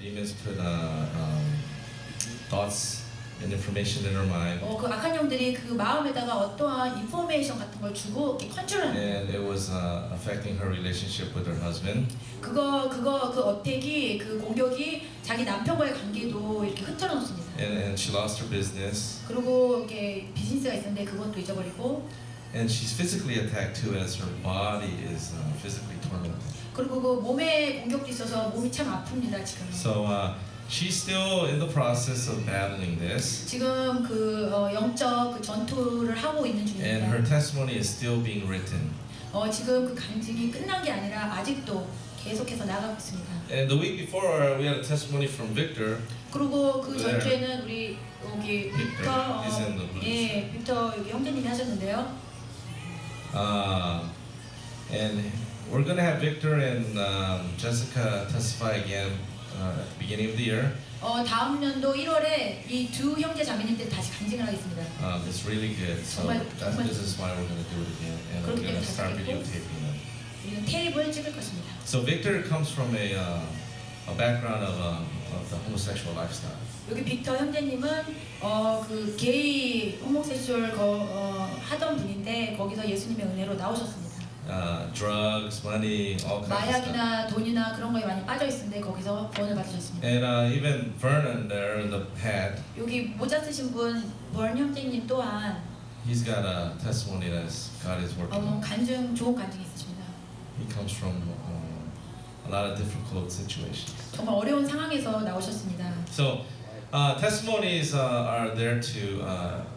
Demons put thoughts and information in her mind. 그 악한 영들이 그 마음에다가 어떠한 인포메이션 같은 걸 주고 이렇게 컨트롤하는. And it was affecting her relationship with her husband. 그 어택이 그 공격이 자기 남편과의 관계도 이렇게 흐트러 놓습니다. And she lost her business. 그리고 이렇게 비즈니스가 있었는데 그것도 잊어버리고. And she's physically attacked too, as her body is physically tormented. 그리고 그 몸에 공격도 있어서 몸이 참 아픕니다 지금. So she's still in the process of battling this. 지금 그 영적 그 전투를 하고 있는 중입니다. And her testimony is still being written. 지금 그 간증이 끝난 게 아니라 아직도 계속해서 나가고 있습니다. And the week before we had a testimony from Victor. 그리고 그 전주에는 우리 여기 빅터 빅터 여기 형제님이 하셨는데요. And we're gonna have Victor and Jessica testify again at the beginning of the year. 다음 년도 1월에 이 두 형제 자매님들 다시 간증을 하겠습니다. It's really good. So this is why we're gonna do it again, and we're gonna start videotaping them. 우리는 테이프를 찍을 것입니다. So Victor comes from a background of the homosexual lifestyle. 여기 빅터 형제님은 그 게이 호모섹슈얼 하던 분인데 거기서 예수님의 은혜로 나오셨습니다. Drugs, money, all kinds of stuff. 마약이나 돈이나 그런 거에 많이 빠져 있었는데 거기서 구원을 받으셨습니다. And even Vernon there in the pad. 여기 모자 쓰신 분 벌 형제님 또한 He's got a testimony that God is working. 간증 좋은 간증이 있으십니다. He comes from a lot of difficult situations. 정말 어려운 상황에서 나오셨습니다. So testimonies are there to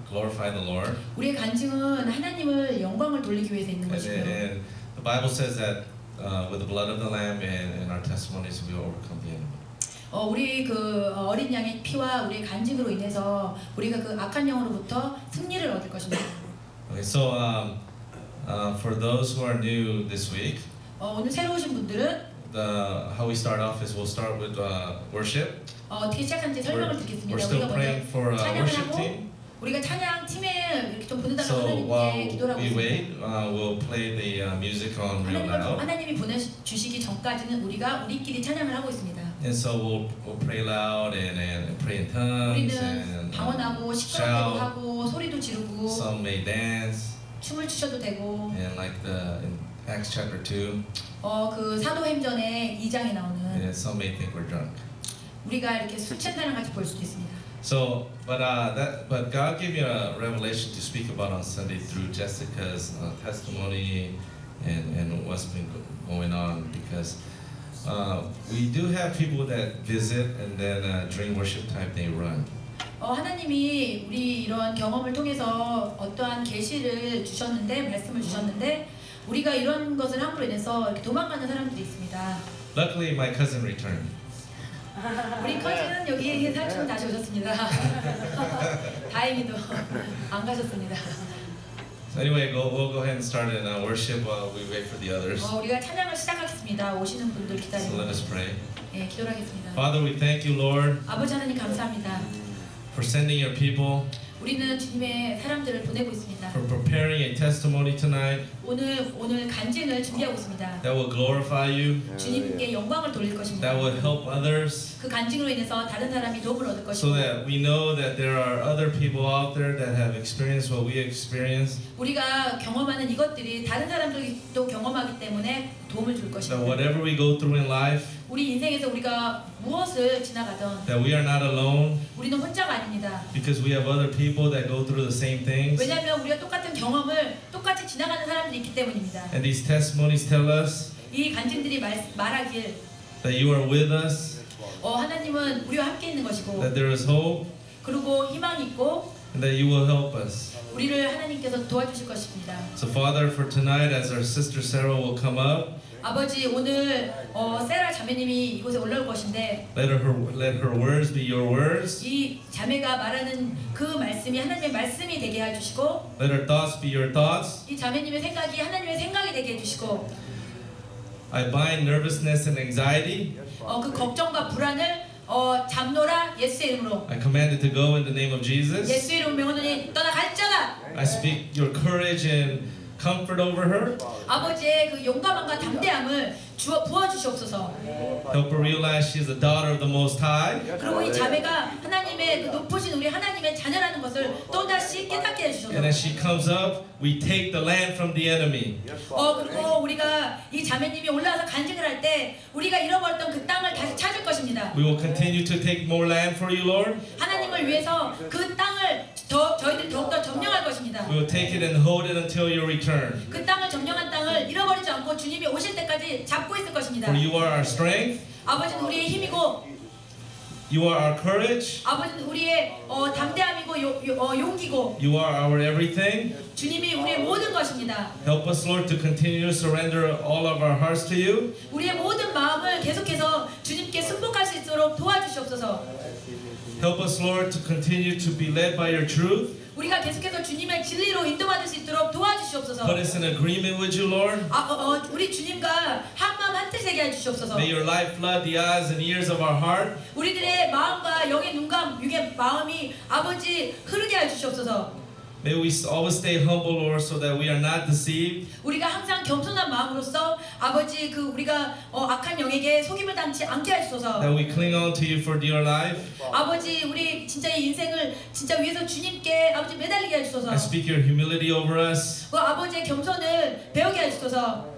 glorify the Lord. 우리의 간증은 하나님을 영광을 돌리기 위해서 있는 것이고요. And the Bible says that with the blood of the Lamb and our testimonies we will overcome the enemy. 우리 그 어린 양의 피와 우리의 간증으로 인해서 우리가 그 악한 영으로부터 승리를 얻을 것입니다. Okay, so for those who are new this week, 오늘 새로 오신 분들은 how we start off is we'll start with worship. 어떻게 시작하는지 설명을 듣겠습니다. We're still praying for a 찬양을 worship 하고 team. 우리가 찬양 팀에 이렇게 좀 보내달라고 So while 하나님께 기도를 하고 we 있습니다. wait, we'll play the music on real loud. 하나님이 보내주시기 전까지는 우리가 우리끼리 찬양을 하고 있습니다. And so we'll pray loud and pray in tongues 우리는 and 방언하고 시끄럽게도 shout. 하고 소리도 지르고 Some may dance. 춤을 추셔도 되고. And like in Acts chapter 2. 그 사도행전에 2장에 나오는. And some may think we're drunk. 우리가 이렇게 술 취한다는 같이 볼 수도 있습니다. So, but God gave me a revelation to speak about on Sunday through Jessica's testimony and what's been going on, because we do have people that visit and then during worship time they run. 하나님이 우리 이런 경험을 통해서 어떠한 계시를 주셨는데 말씀을 주셨는데 우리가 이런 것을 함으로 인해서 이렇게 도망가는 사람들이 있습니다. Luckily, my cousin returned. 우리 커즈는 여기 사촌 다시 오셨습니다. 다행히도 안 가셨습니다. So anyway, we'll go ahead and start in worship while we wait for the others. 우리가 찬양을 시작하겠습니다. 오시는 분들 기다리고. So let us pray. 예, 기도를 하겠습니다. Father, we thank you, Lord, 아버지 하나님 감사합니다. for sending your people, 우리는 주님의 사람들을 보내고 있습니다. for preparing a testimony tonight 오늘 간증을 준비하고 있습니다. that will glorify you, 주님께 영광을 돌릴 것입니다. that will help others, 그 간증으로 인해서 다른 사람이 도움을 얻을 것이고, so that we know that there are other people out there that have experienced what we experienced, 우리가 경험하는 이것들이 다른 사람들도 경험하기 때문에 도움을 줄 that 것입니다. whatever we go through in life, 우리 인생에서 우리가 무엇을 지나가던 that we are not alone, 우리는 혼자가 아닙니다. because we have other people that go through the same things. 왜냐하면 우리가 똑같은 경험을 똑같이 지나가는 사람들이 있기 때문입니다. And these testimonies tell us 이 간증들이 말하길 that you are with us, 하나님은 우리와 함께 있는 것이고 that there is hope, 그리고 희망이 있고 and that you will help us. 우리를 하나님께서 도와주실 것입니다. So Father, for tonight, as our sister Sarah will come up, 아버지 오늘 세라 자매님이 이곳에 올라올 것인데 let her words be your words. 이 자매가 말하는 그 말씀이 하나님의 말씀이 되게 해주시고 Let her thoughts be your thoughts. 이 자매님의 생각이 하나님의 생각이 되게 해주시고 I bind nervousness and anxiety. 그 걱정과 불안을 잠노라 예수의 이름으로 I command it to go in the name of Jesus. 예수의 이름 명하노니 떠나갈지어다. I speak your courage and comfort over her. 아버지의 그 용감함과 담대함을 부어주시옵소서. Help her realize she is a daughter of the Most High. 그리고 이 자매가 하나님의 그 높으신 우리 하나님의 자녀라는 것을 또다시 깨닫게 해주셔서. And as she comes up, we take the land from the enemy. 그리고 우리가 이 자매님이 올라와서 간증을 할 때 우리가 잃어버렸던 그 땅을 다시 찾을 것입니다. We will continue to take more land for you, Lord. 하나님을 위해서 그 땅을 저희들이 더욱더 점령할 것입니다. We will take it and hold it until your return. 그 땅을 점령한 땅을 잃어버리지 않고 주님이 오실 때까지 잡고 있을 것입니다. For you are our strength. 아버지는 우리의 힘이고, You are our courage. 아버지는 우리의 담대함이고 용기고, You are our everything. 주님이 우리의 모든 것입니다. Help us, Lord, to continue to surrender all of our hearts to you. 우리의 모든 마음을 계속해서 주님께 승복할 수 있도록 도와주시옵소서. Help us, Lord, to continue to be led by your truth. 우리가 계속해서 주님의 진리로 인도받을 수 있도록 도와주시옵소서. Put us in agreement with you, Lord. 우리 주님과 한마음 한뜻되게 해주시옵소서. May your light flood the eyes and ears of our heart. 우리들의 마음과 영의 눈과 육의 마음이 아버지 흐르게 해주시옵소서. May we always stay humble, Lord, so that we are not deceived. 우리가 항상 겸손한 마음으로써 아버지 우리가 악한 영에게 속임을 당치 않게 하소서. That we cling on to you for dear life. 아버지 우리 진짜 이 인생을 진짜 위해서 주님께 아버지 매달리게 해주소서. I speak your humility over us. 아버지의 겸손을 배우게 해주소서.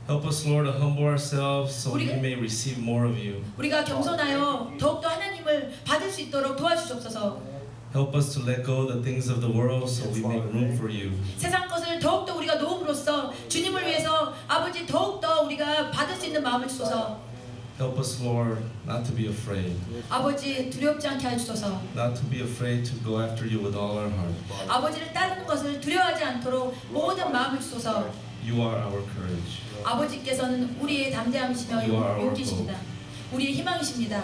Help us, Lord, to humble ourselves so we 우리가- may receive more of you. 우리가 겸손하여 더욱더 하나님을 받을 수 있도록 도와주시옵소서. Help us to let go of the things of the world so we make room for you. 세상 것을 더욱더 우리가 놓음으로써 주님을 위해서 아버지 더욱더 우리가 받을 수 있는 마음을 주소서. Help us, Lord, not to be afraid. 아버지 두렵지 않게 해주소서. Not to be afraid to go after you with all our heart. 아버지를 따르는 것을 두려워하지 않도록 모든 마음을 주소서. You are our courage. 아버지께서는 우리의 담대함이시며 You are our 용기십니다. 우리의 희망이십니다.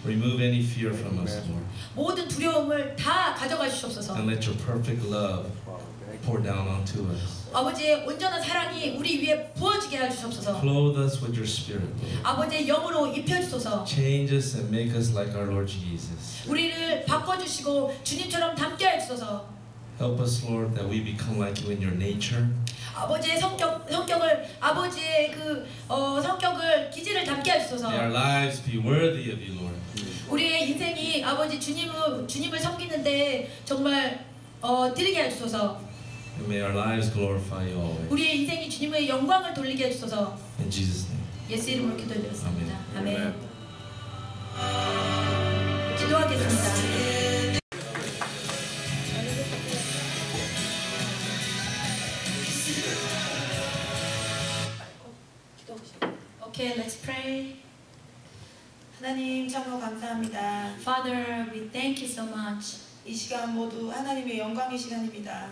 Remove any fear from us, Lord. 모든 두려움을 다 가져가 주시옵소서. And let your perfect love pour down onto us. 아버지의 온전한 사랑이 우리 위에 부어지게 해주시옵소서. Clothe us with your spirit, Lord. 아버지의 영으로 입혀주소서. Change us and make us like our Lord Jesus. 우리를 바꿔주시고 주님처럼 닮게 해주소서. Help us, Lord, that we become like you in your nature. 아버지의 성격을 아버지의 성격을 기질을 닮게 해주소서. May our lives be worthy of you, Lord. 우리의 인생이 아버지 주님을 섬기는데 정말 드리게 해주소서. And may our lives glorify you always. 우리의 인생이 주님의 영광을 돌리게 해주소서. In Jesus' name. 예수 이름으로 기도드렸습니다. 아멘. 기도하겠습니다. Okay, let's pray. 하나님 참으로 감사합니다. Father, we thank you so much. 이 시간 모두 하나님의 영광의 시간입니다.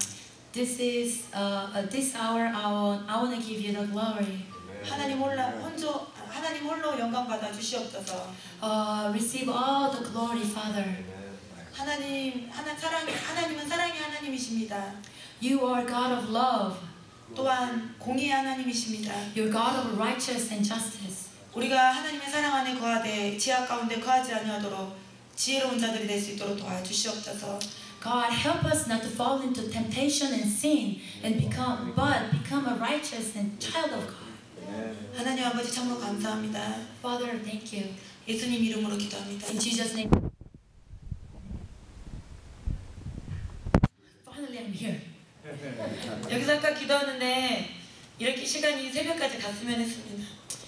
This is this hour. I want to give you the glory. 하나님 홀로 영광 받아 주시옵소서. Receive all the glory, Father. 하나님은 사랑의 하나님이십니다. You are God of love. 또한 공의의 하나님이십니다. You're God of righteousness and justice. 우리가 하나님의 사랑 안에 거하되 지악 가운데 거하지 아니하도록 지혜로운 자들이 될 수 있도록 도와주시옵소서. God, help us not to fall into temptation and sin, but become a righteous and child of God. 하나님 아버지 참으로 감사합니다. Father, thank you. 예수님 이름으로 기도합니다. In Jesus' name. Finally, I'm here. 여기서 아까 기도하는데 이렇게 시간이 새벽까지 갔으면 했습니다.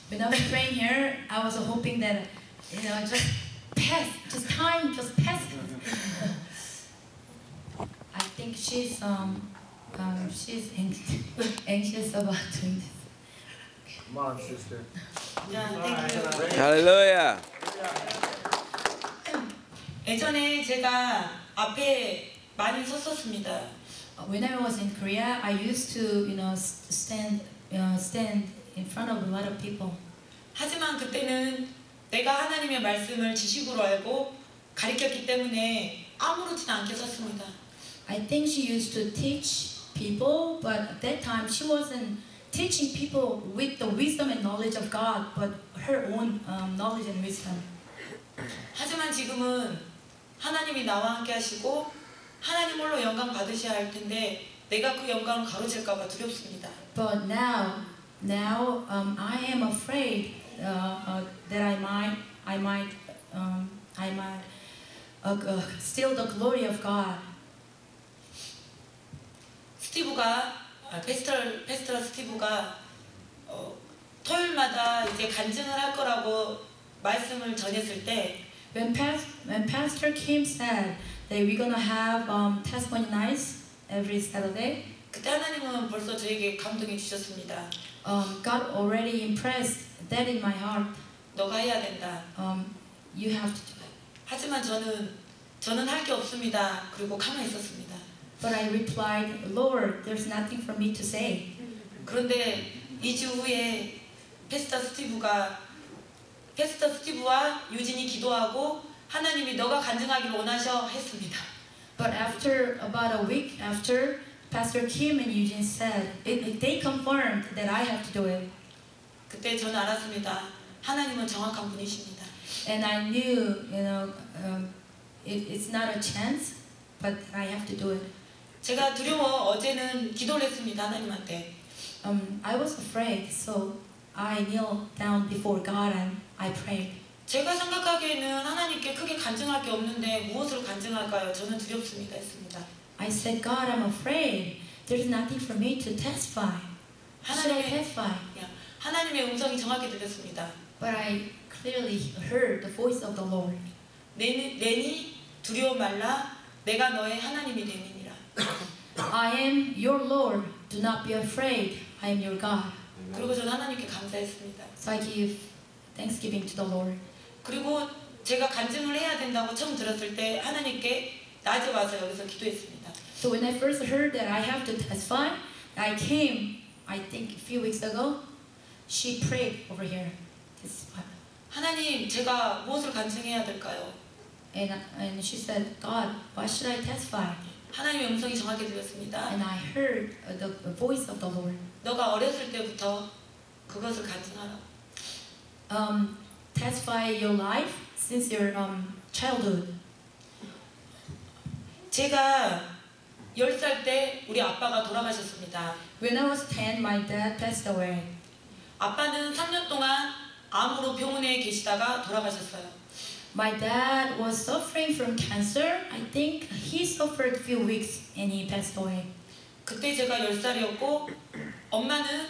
When I was praying here, I was hoping that time just pass. I think she's anxious about doing this. Come on, sister. 자, 땡큐. Hallelujah. 예전에 제가 앞에 많이 섰었습니다. When I was in Korea, I used to, stand in front of a lot of people. 하지만 그때는 내가 하나님의 말씀을 지식으로 알고 가르쳤기 때문에 아무렇지도 않게 섰습니다. I think she used to teach people, but at that time she wasn't teaching people with the wisdom and knowledge of God, but her own knowledge and wisdom. 하지만 지금은 하나님이 나와 함께 하시고 하나님 홀로 영광 받으셔야 할 텐데 내가 그 영광을 가로챌까 봐 두렵습니다. But now Now I am afraid that I might steal the glory of God. 페스터 스티브가 토요일마다 이제 간증을 할 거라고 말씀을 전했을 때 When Pastor Kim said that we're gonna have testimony nights every Saturday, 그때 하나님은 벌써 저에게 감동해 주셨습니다. God already impressed that in my heart. 너가 해야 된다. You have to do it. 하지만 저는 할 게 없습니다. 그리고 가만히 있었습니다. But I replied, Lord, there's nothing for me to say. 그런데 2주 후에 페스터 스티브와 유진이 기도하고 하나님이 너가 간증하기를 원하셔 했습니다. But after about a week after, Pastor Kim and Eugene said, they confirmed that I have to do it. 그때 저는 알았습니다. 하나님은 정확한 분이십니다. And I knew, it's not a chance, but I have to do it. 제가 두려워 어제는 기도를 했습니다. 하나님한테. I was afraid, so I knelt down before God and I prayed. 제가 생각하기에는 하나님께 크게 간증할 게 없는데 무엇으로 간증할까요? 저는 두렵습니다. 했습니다. I said, God, I'm afraid. There's nothing for me to testify. How should I testify? 하나님의 음성이 정확히 들렸습니다. But I clearly heard the voice of the Lord. 내니 두려워 말라. 내가 너의 하나님이 되니라. I am your Lord. Do not be afraid. I am your God. 그리고 저는 하나님께 감사했습니다. So I give thanksgiving to the Lord. 그리고 제가 간증을 해야 된다고 처음 들었을 때 하나님께 낮에 와서 여기서 기도했습니다. So when I first heard that I have to testify, I came, I think a few weeks ago. She prayed over here. 하나님, 제가 무엇을 간증해야 될까요? And she said, God, what should I testify? 하나님의 음성이 정확히 들렸습니다. And I heard the voice of the Lord. 너가 어렸을 때부터 그것을 간증하라. Testify your life since your childhood. 제가 10살 때 우리 아빠가 돌아가셨습니다. When I was 10, my dad passed away. 아빠는 3년 동안 암으로 병원에 계시다가 돌아가셨어요. My dad was suffering from cancer. I think he suffered a few weeks and he passed away. 그때 제가 10살이었고 엄마는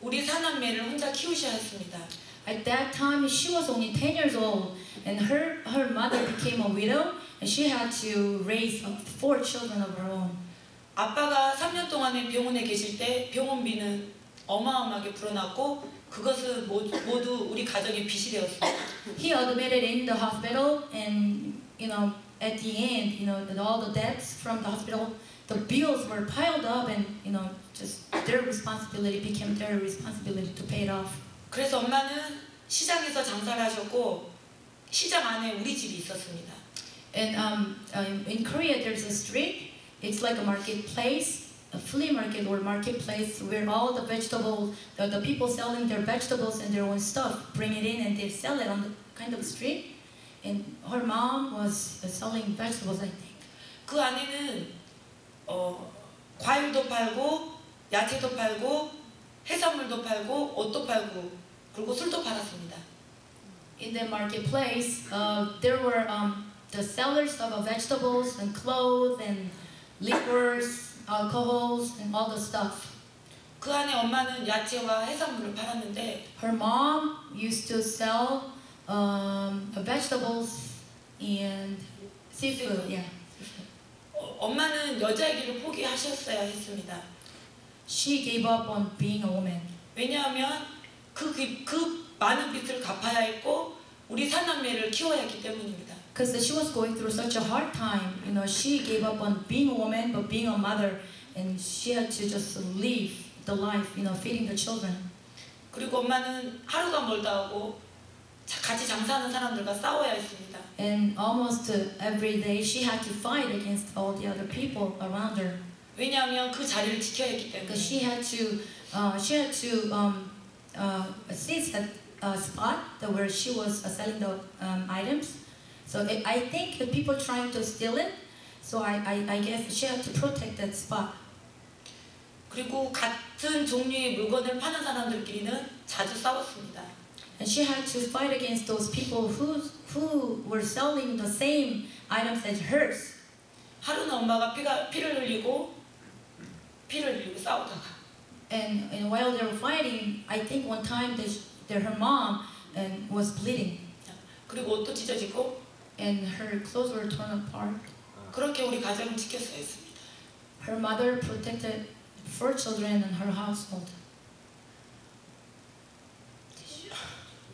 우리 사남매를 혼자 키우셔야 했습니다. At that time, she was only 10 years old, and her mother became a widow, and she had to raise 4 children of her own. 아빠가 3년 동안에 병원에 계실 때 병원비는 어마어마하게 불어났고 그것은 모두 우리 가정의 빚이 되었습니다. He admitted in the hospital, and at the end, all the debts from the hospital, the bills were piled up, and just their responsibility became their responsibility to pay it off. 그래서 엄마는 시장에서 장사를 하셨고 시장 안에 우리 집이 있었습니다. And in Korea, there's a street. It's like a marketplace, a flea market or marketplace where all the vegetables, the people selling their vegetables and their own stuff, bring it in and they sell it on the kind of street. And her mom was selling vegetables, I think. 그 안에는 과일도 팔고 야채도 팔고 해산물도 팔고 옷도 팔고 그리고 술도 팔았습니다. In the marketplace, there were the sellers of vegetables and clothes and liquors, alcohols, and all the stuff. 그 안에 엄마는 야채와 해산물을 팔았는데 Her mom used to sell vegetables and seafood. Yeah. 엄마는 여자의 길을 포기하셨어야 했습니다. She gave up on being a woman. 왜냐하면 그 많은 빚을 갚아야 했고 우리 사남매를 키워야 했기 때문입니다. Because she was going through such a hard time. She gave up on being a woman, but being a mother, and she had to just live the life, feeding the children. 그리고 엄마는 하루가 멀다 하고 같이 장사하는 사람들과 싸워야 했습니다. And almost every day she had to fight against all the other people around her. 왜냐하면 그 자리를 지켜야 했기 때문에. Because she had to seize a spot where she was selling the items. So I think the people trying to steal it. So I guess she had to protect that spot. 그리고 같은 종류의 물건을 파는 사람들끼리는 자주 싸웠습니다. And she had to fight against those people who were selling the same items as hers. 하루는 엄마가 피를 흘리고 싸우다가 And while they were fighting, I think one time her mom was bleeding, 그리고 옷도 찢어지고 and her clothes were torn apart. 그렇게 우리 가정을 지켰어야 했습니다. Her mother protected 4 children in her household.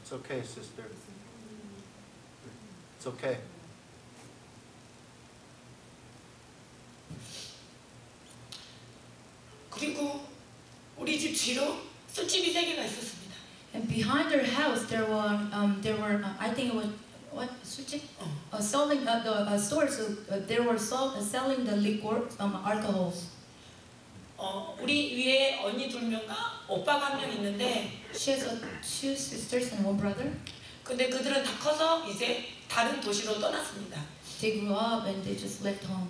It's okay, sister. It's okay. 그리고 우리 집 뒤로 술집이 3개가 있었습니다. And behind her house, there were I think it was what 술집? Selling the stores. They were selling the liquor, alcohols. 우리 위에 언니 2명과 오빠가 1명 있는데, She has 2 sisters and 1 brother. 근데 그들은 다 커서 이제 다른 도시로 떠났습니다. They grew up and they just left home.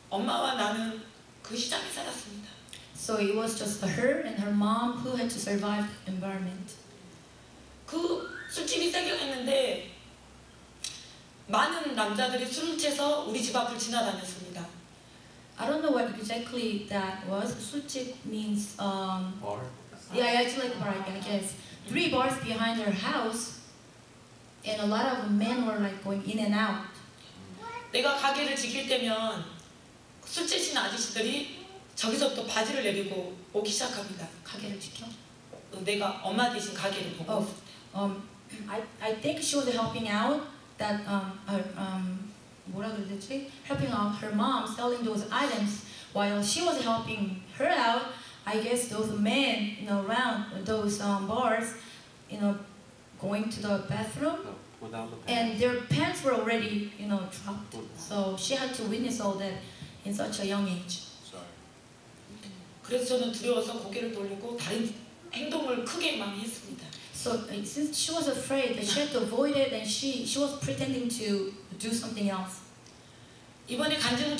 엄마와 나는 그 시장에 살았습니다. So it was just her and her mom who had to survive the environment. 그 술집이 3개가 있는데 많은 남자들이 술을 취해서 우리 집 앞을 지나다녔습니다. I don't know what exactly that was. 술집 means Bar. yeah, it's like bar, I guess. 3 bars behind her house, and a lot of men were like going in and out. 내가 가게를 지킬 때면 술 취하신 아저씨들이 저기서부터 바지를 내리고 오기 시작합니다. 가게를 지켜. 내가 엄마 대신 가게를 보고. I think she was helping out that 뭐라 그래야 되지? Helping out her mom selling those items while she was helping her out. I guess those men, around those bars, going to the bathroom, Without the pants. and their pants were already, dropped. So she had to witness all that in such a young age. Sorry. 그래서 저는 두려워서 고개를 돌리고 다른 행동을 크게 많이 했습니다. So since she was afraid, that she had to avoid it, and she was pretending to do something else. 이번에 간증을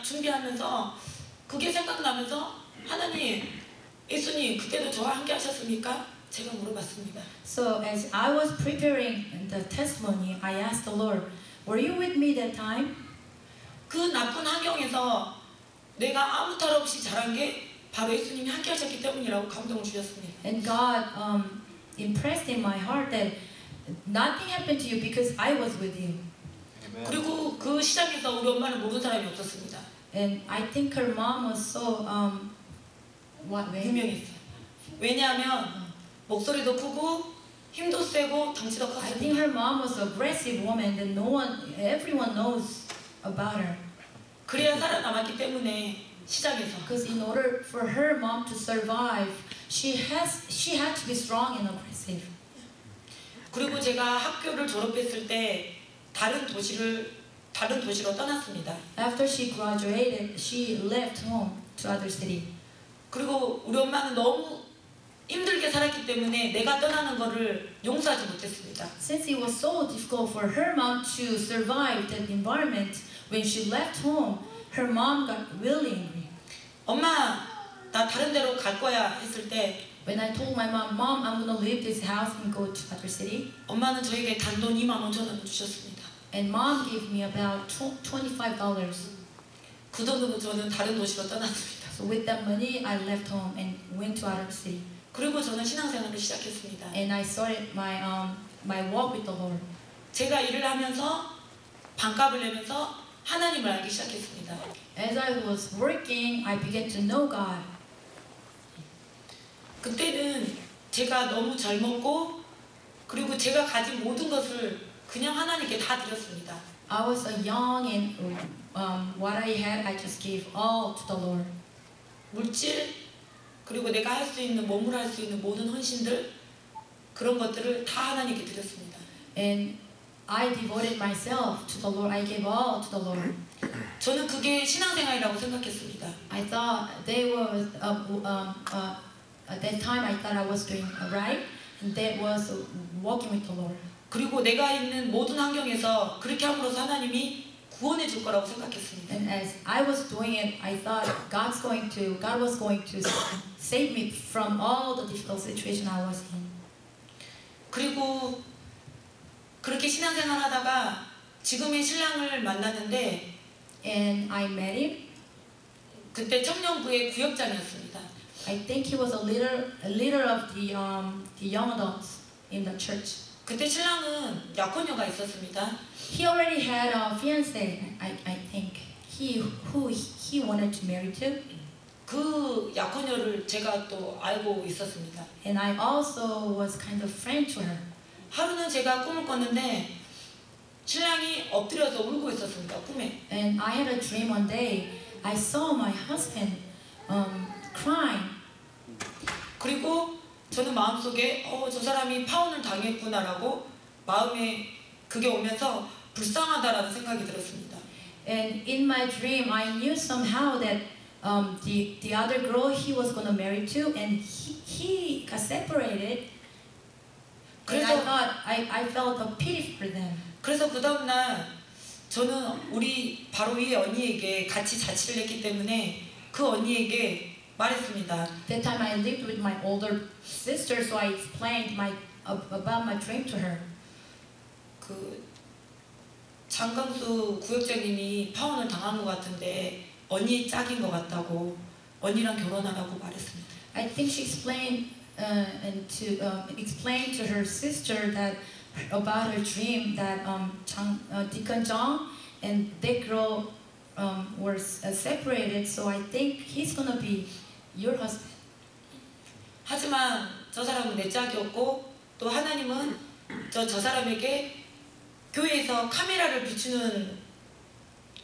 준비하면서 그게 생각나면서 하나님, 예수님 그때도 저와 함께 하셨습니까? 제가 물어봤습니다. So as I was preparing the testimony, I asked the Lord, "Were you with me that time?" 그 나쁜 환경에서 내가 아무 탈 없이 자란 게 바로 예수님이 함께 하셨기 때문이라고 감동을 주셨습니다. And God impressed in my heart that nothing happened to you because I was with you. Amen. 그리고 그 시장에서 우리 엄마를 모르는 사람이 없었습니다. And I think her mom was so what way? 유명했어요. 왜냐하면 목소리도 크고 힘도 세고 덩치도 I think 컸습니다. her mom was an aggressive woman that everyone knows about her. 그래야 살아남았기 때문에 시장에서 Because in order for her mom to survive, she had to be strong and aggressive. 그리고 제가 학교를 졸업했을 때 다른 도시로 떠났습니다. After she graduated, she left home to other city. 그리고 우리 엄마는 너무 힘들게 살았기 때문에 내가 떠나는 거를 용서하지 못했습니다. Since it was so difficult for her mom to survive that environment, when she left home, her mom got really angry. 엄마, 나 다른 데로 갈 거야 했을 때 When I told my mom, "Mom, I'm gonna leave this house and go to other city," 엄마는 저에게 단돈 25,000원을 주셨습니다. and mom gave me about $25. 그 돈으로 저는 다른 도시로 떠났습니다. So with that money, I left home and went to other city. 그리고 저는 신앙생활을 시작했습니다. And I started my walk with the Lord. 제가 일을 하면서 반값을 내면서 하나님을 알기 시작했습니다. As I was working, I began to know God. 그때는 제가 너무 젊었고 그리고 제가 가진 모든 것을 그냥 하나님께 다 드렸습니다. I was young and what I had, I just gave all to the Lord. 물질 그리고 내가 할 수 있는 몸으로 할 수 있는 모든 헌신들 그런 것들을 다 하나님께 드렸습니다. And I devoted myself to the Lord. I gave all to the Lord. 저는 그게 신앙생활이라고 생각했습니다. I thought they were at that time I thought I was doing right, and that was walking with the Lord. 그리고 내가 있는 모든 환경에서 그렇게 함으로써 하나님이 구원해 줄 거라고 생각했습니다. And as I was doing it, I thought God was going to save me from all the difficult situation I was in. 그리고 그렇게 신앙생활 하다가 지금의 신랑을 만났는데 And I met him. 그때 청년부의 구역장이었습니다. I think he was a leader of the young adults in the church. 그때 신랑은 약혼녀가 있었습니다. He already had a fiance, I think. Who he wanted to marry to. 그 약혼녀를 제가 또 알고 있었습니다. And I also was kind of friend to her. 하루는 제가 꿈을 꿨는데 신랑이 엎드려서 울고 있었습니다. 꿈에. And I had a dream one day. I saw my husband crying. 그리고 저는 마음속에 저 사람이 파혼을 당했구나라고 마음에 그게 오면서 불쌍하다라는 생각이 들었습니다. And in my dream, I knew somehow that the other girl he was gonna marry to, and he got separated. And I thought I felt a pity for them. 그래서 그 다음 날 저는 우리 바로 위에 언니에게 같이 자취를 했기 때문에 그 언니에게 말했습니다. That time I lived with my older sister, so I explained about my dream to her. 그 장강수 구역장님이 파혼을 당한 것 같은데 언니의 짝인 것 같다고 언니랑 결혼하라고 말했습니다. I think she explained explained to her sister that about her dream that Deacon Jong and that girl were separated. So I think he's gonna be your husband. 하지만 저 사람은 내 짝이었고 또 하나님은 저 사람에게 교회에서 카메라를 비추는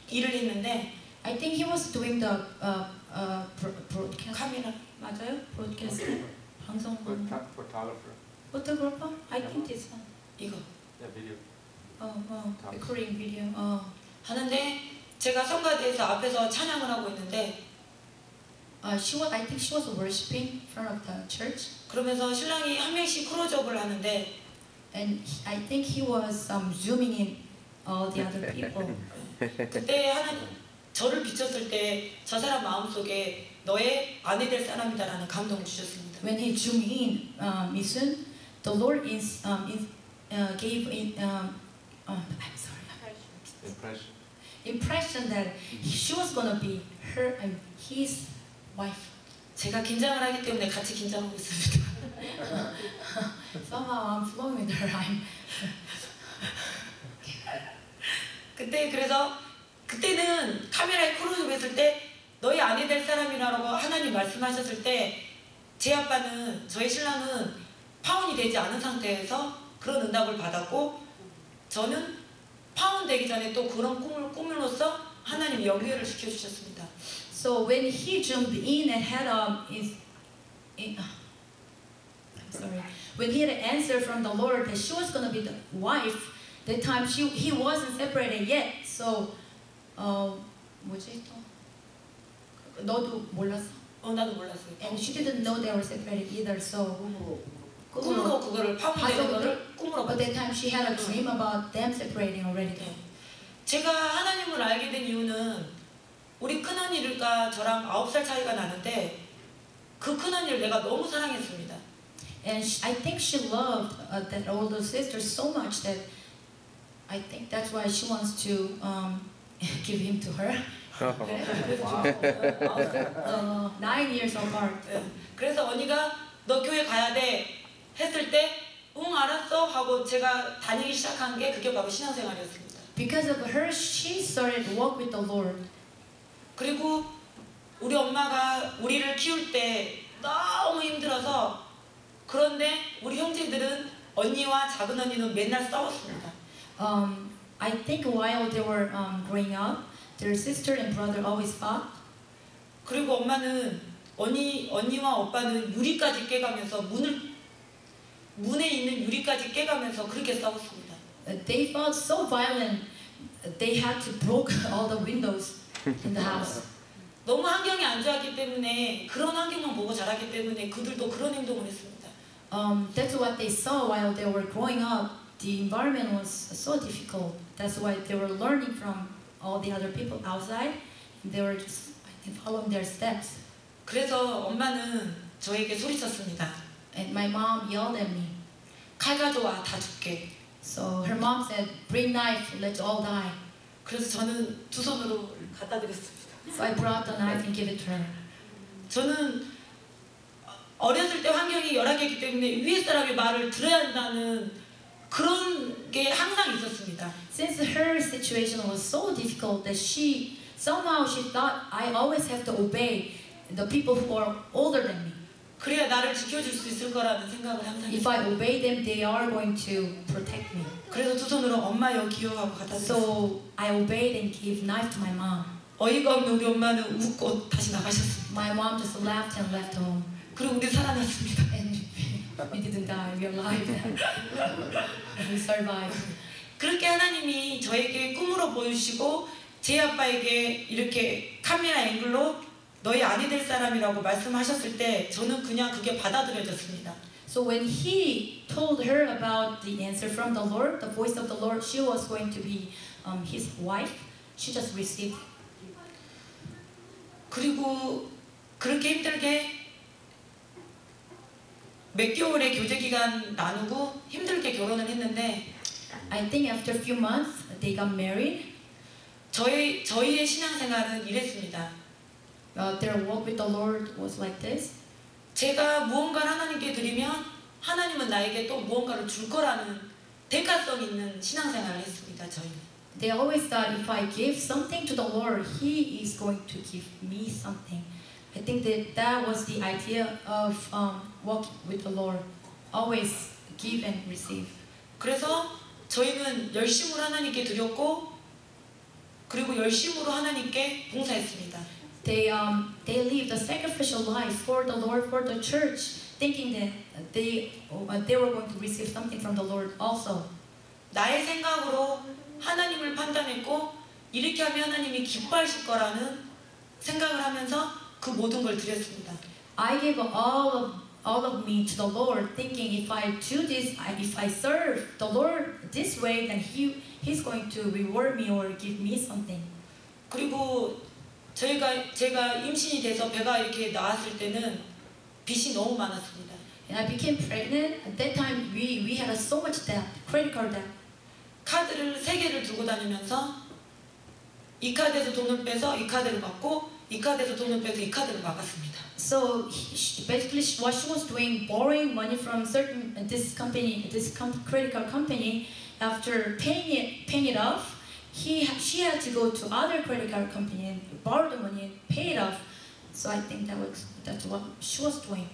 일을 했는데 I think he was doing the broadcast. 카메라 맞아요? broadcast 방송 Photographer. photographer? I think this one. 이거 Yeah, video. recording video. 하는데 제가 성가대에서 앞에서 찬양을 하고 있는데 I think she was worshiping in front of the church, 그러면서 신랑이 한 명씩 클로즈업을 하는데 and I think he was zooming in all the other people. 그때 하나님 저를 비췄을 때 저 사람 마음속에 너의 아내 될 사람이다라는 감동을 주셨습니다. When he zoomed in, Misun, the Lord gave I'm sorry, Impression. impression that she was gonna be her and his wife. 제가 긴장을 하기 때문에 같이 긴장하고 있습니다. Somehow I'm flowing with her. 그때는 카메라에 클로즈업 했을 때 너희 아내 될 사람이라고 하나님 말씀하셨을 때 제 아빠는 저희 신랑은 파혼이 되지 않은 상태에서 그런 응답을 받았고 저는 파혼 되기 전에 또 그런 꿈을 꾸물로써 하나님 연결을 시켜주셨습니다. So when he zoomed in and had when he had an answer from the Lord that she was going to be the wife, that time he wasn't separated yet. So 뭐지 또? 너도 몰랐어? 나도 몰랐어요. And she didn't know they were separated either. So 꿈으로 그거를 파혼되는 거를 꿈으로 But that time she had a dream about them separating already. 제가 하나님을 알게 된 이유는 우리 큰언니가 저랑 9살 차이가 나는데 그 큰언니를 내가 너무 사랑했습니다. And I think she loved that older sister so much that I think that's why she wants to give him to her. 9 years apart. 그래서 언니가 너 교회 가야 돼 했을 때 응 알았어 하고 제가 다니기 시작한 게 그게 바로 신앙생활이었습니다. Because of her, she started to walk with the Lord. 그리고 우리 엄마가 우리를 키울 때 너무 힘들어서 그런데 우리 형제들은 언니와 작은 언니는 맨날 싸웠습니다. I think while they were growing up, their sister and brother always fought. 그리고 엄마는 언니와 오빠는 유리까지 깨가면서 문에 있는 유리까지 깨가면서 그렇게 싸웠습니다. They fought so violent, they had to break all the windows in the house. 너무 환경이 안 좋았기 때문에 그런 환경만 보고 자랐기 때문에 그들도 그런 행동을 했습니다. That's what they saw while they were growing up. The environment was so difficult. That's why they were learning from all the other people outside. And they were just I think, following their steps. 그래서 엄마는 저에게 소리쳤습니다. And my mom yelled at me. 칼 가져와 다 죽게. So her mom said, "Bring knife, let's all die." 그래서 저는 두 손으로 갖다 드렸습니다. So I brought the knife and gave it to her. 저는 어렸을 때 환경이 열악했기 때문에 위에 사람의 말을 들어야 한다는 그런 게 항상 있었습니다. Since her situation was so difficult that she thought I always have to obey the people who are older than me. 그래야 나를 지켜줄 수 있을 거라는 생각을 항상 If 했어요. I obey them, they are going to protect me. 그래서 두 손으로 엄마여 기여하고 갖다 드렸어요. So I obeyed and gave knife to my mom. 어이가 없는 우리 엄마는 웃고 다시 나가셨습니다. My mom just laughed and left home. 그리고 우리 살아났습니다. And we didn't die, we are alive. We survived. 그렇게 하나님이 저에게 꿈으로 보여주시고 제 아빠에게 이렇게 카메라 앵글로 너희 아내 될 사람이라고 말씀하셨을 때 저는 그냥 그게 받아들여졌습니다. So when he told her about the answer from the Lord, the voice of the Lord, she was going to be his wife. She just received. 그리고 그렇게 힘들게 몇 개월의 교제 기간 나누고 힘들게 결혼을 했는데 I think after a few months, they got married. 저희의 신앙생활은 이랬습니다. Their walk with the Lord was like this. 제가 무언가를 하나님께 드리면 하나님은 나에게 또 무언가를 줄 거라는 대가성 있는 신앙생활을 했습니다. 저희는. They always thought if I give something to the Lord, He is going to give me something. I think that was the idea of walking with the Lord. Always give and receive. 그래서 저희는 열심으로 하나님께 드렸고 그리고 열심으로 하나님께 봉사했습니다. They lived a sacrificial life for the Lord, for the church, thinking that they were going to receive something from the Lord also. 나의 생각으로 하나님을 판단했고 이렇게 하면 하나님이 기뻐하실 거라는 생각을 하면서 그 모든 걸 드렸습니다. I gave all of me to the Lord, thinking if I do this, if I serve the Lord this way, then He's going to reward me or give me something. 그리고 제가 임신이 돼서 배가 이렇게 나왔을 때는 빚이 너무 많았습니다. And I became pregnant. At that time, we had so much debt, credit card debt. 카드를 3개를 들고 다니면서 이 카드에서 돈을 빼서 이 카드를 받고 이 카드에서 돈을 빼서 이 카드를 막았습니다. So basically, what she was doing, borrowing money from this credit card company. After paying it off, she had to go to other credit card company and borrow the money and pay it off. So I think that's what she was doing.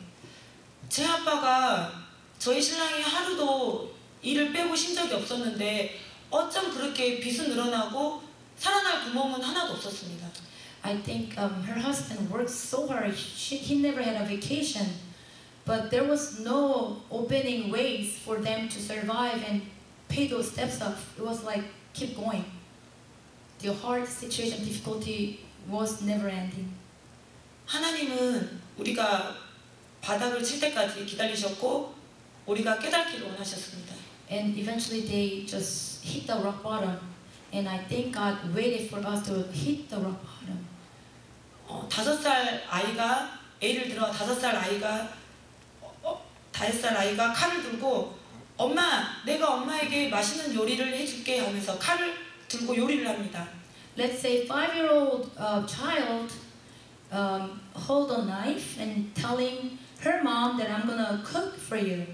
제 아빠가 저희 신랑이 하루도 일을 빼고 쉰 적이 없었는데 어쩜 그렇게 빚은 늘어나고 살아날 구멍은 하나도 없었습니다. I think her husband worked so hard. He never had a vacation, but there was no opening ways for them to survive and pay those debts off. It was like keep going. The hard situation, difficulty was never ending. 하나님은 우리가 바닥을 칠 때까지 기다리셨고 우리가 깨닫기를 원하셨습니다. And eventually they just hit the rock bottom. And I think God waited for us to hit the rock bottom. 5살 아이가 예를 들어 5살 아이가 칼을 들고 엄마 내가 엄마에게 맛있는 요리를 해줄게 하면서 칼을 들고 요리를 합니다. Let's say 5-year-old child hold a knife and telling her mom that I'm gonna cook for you.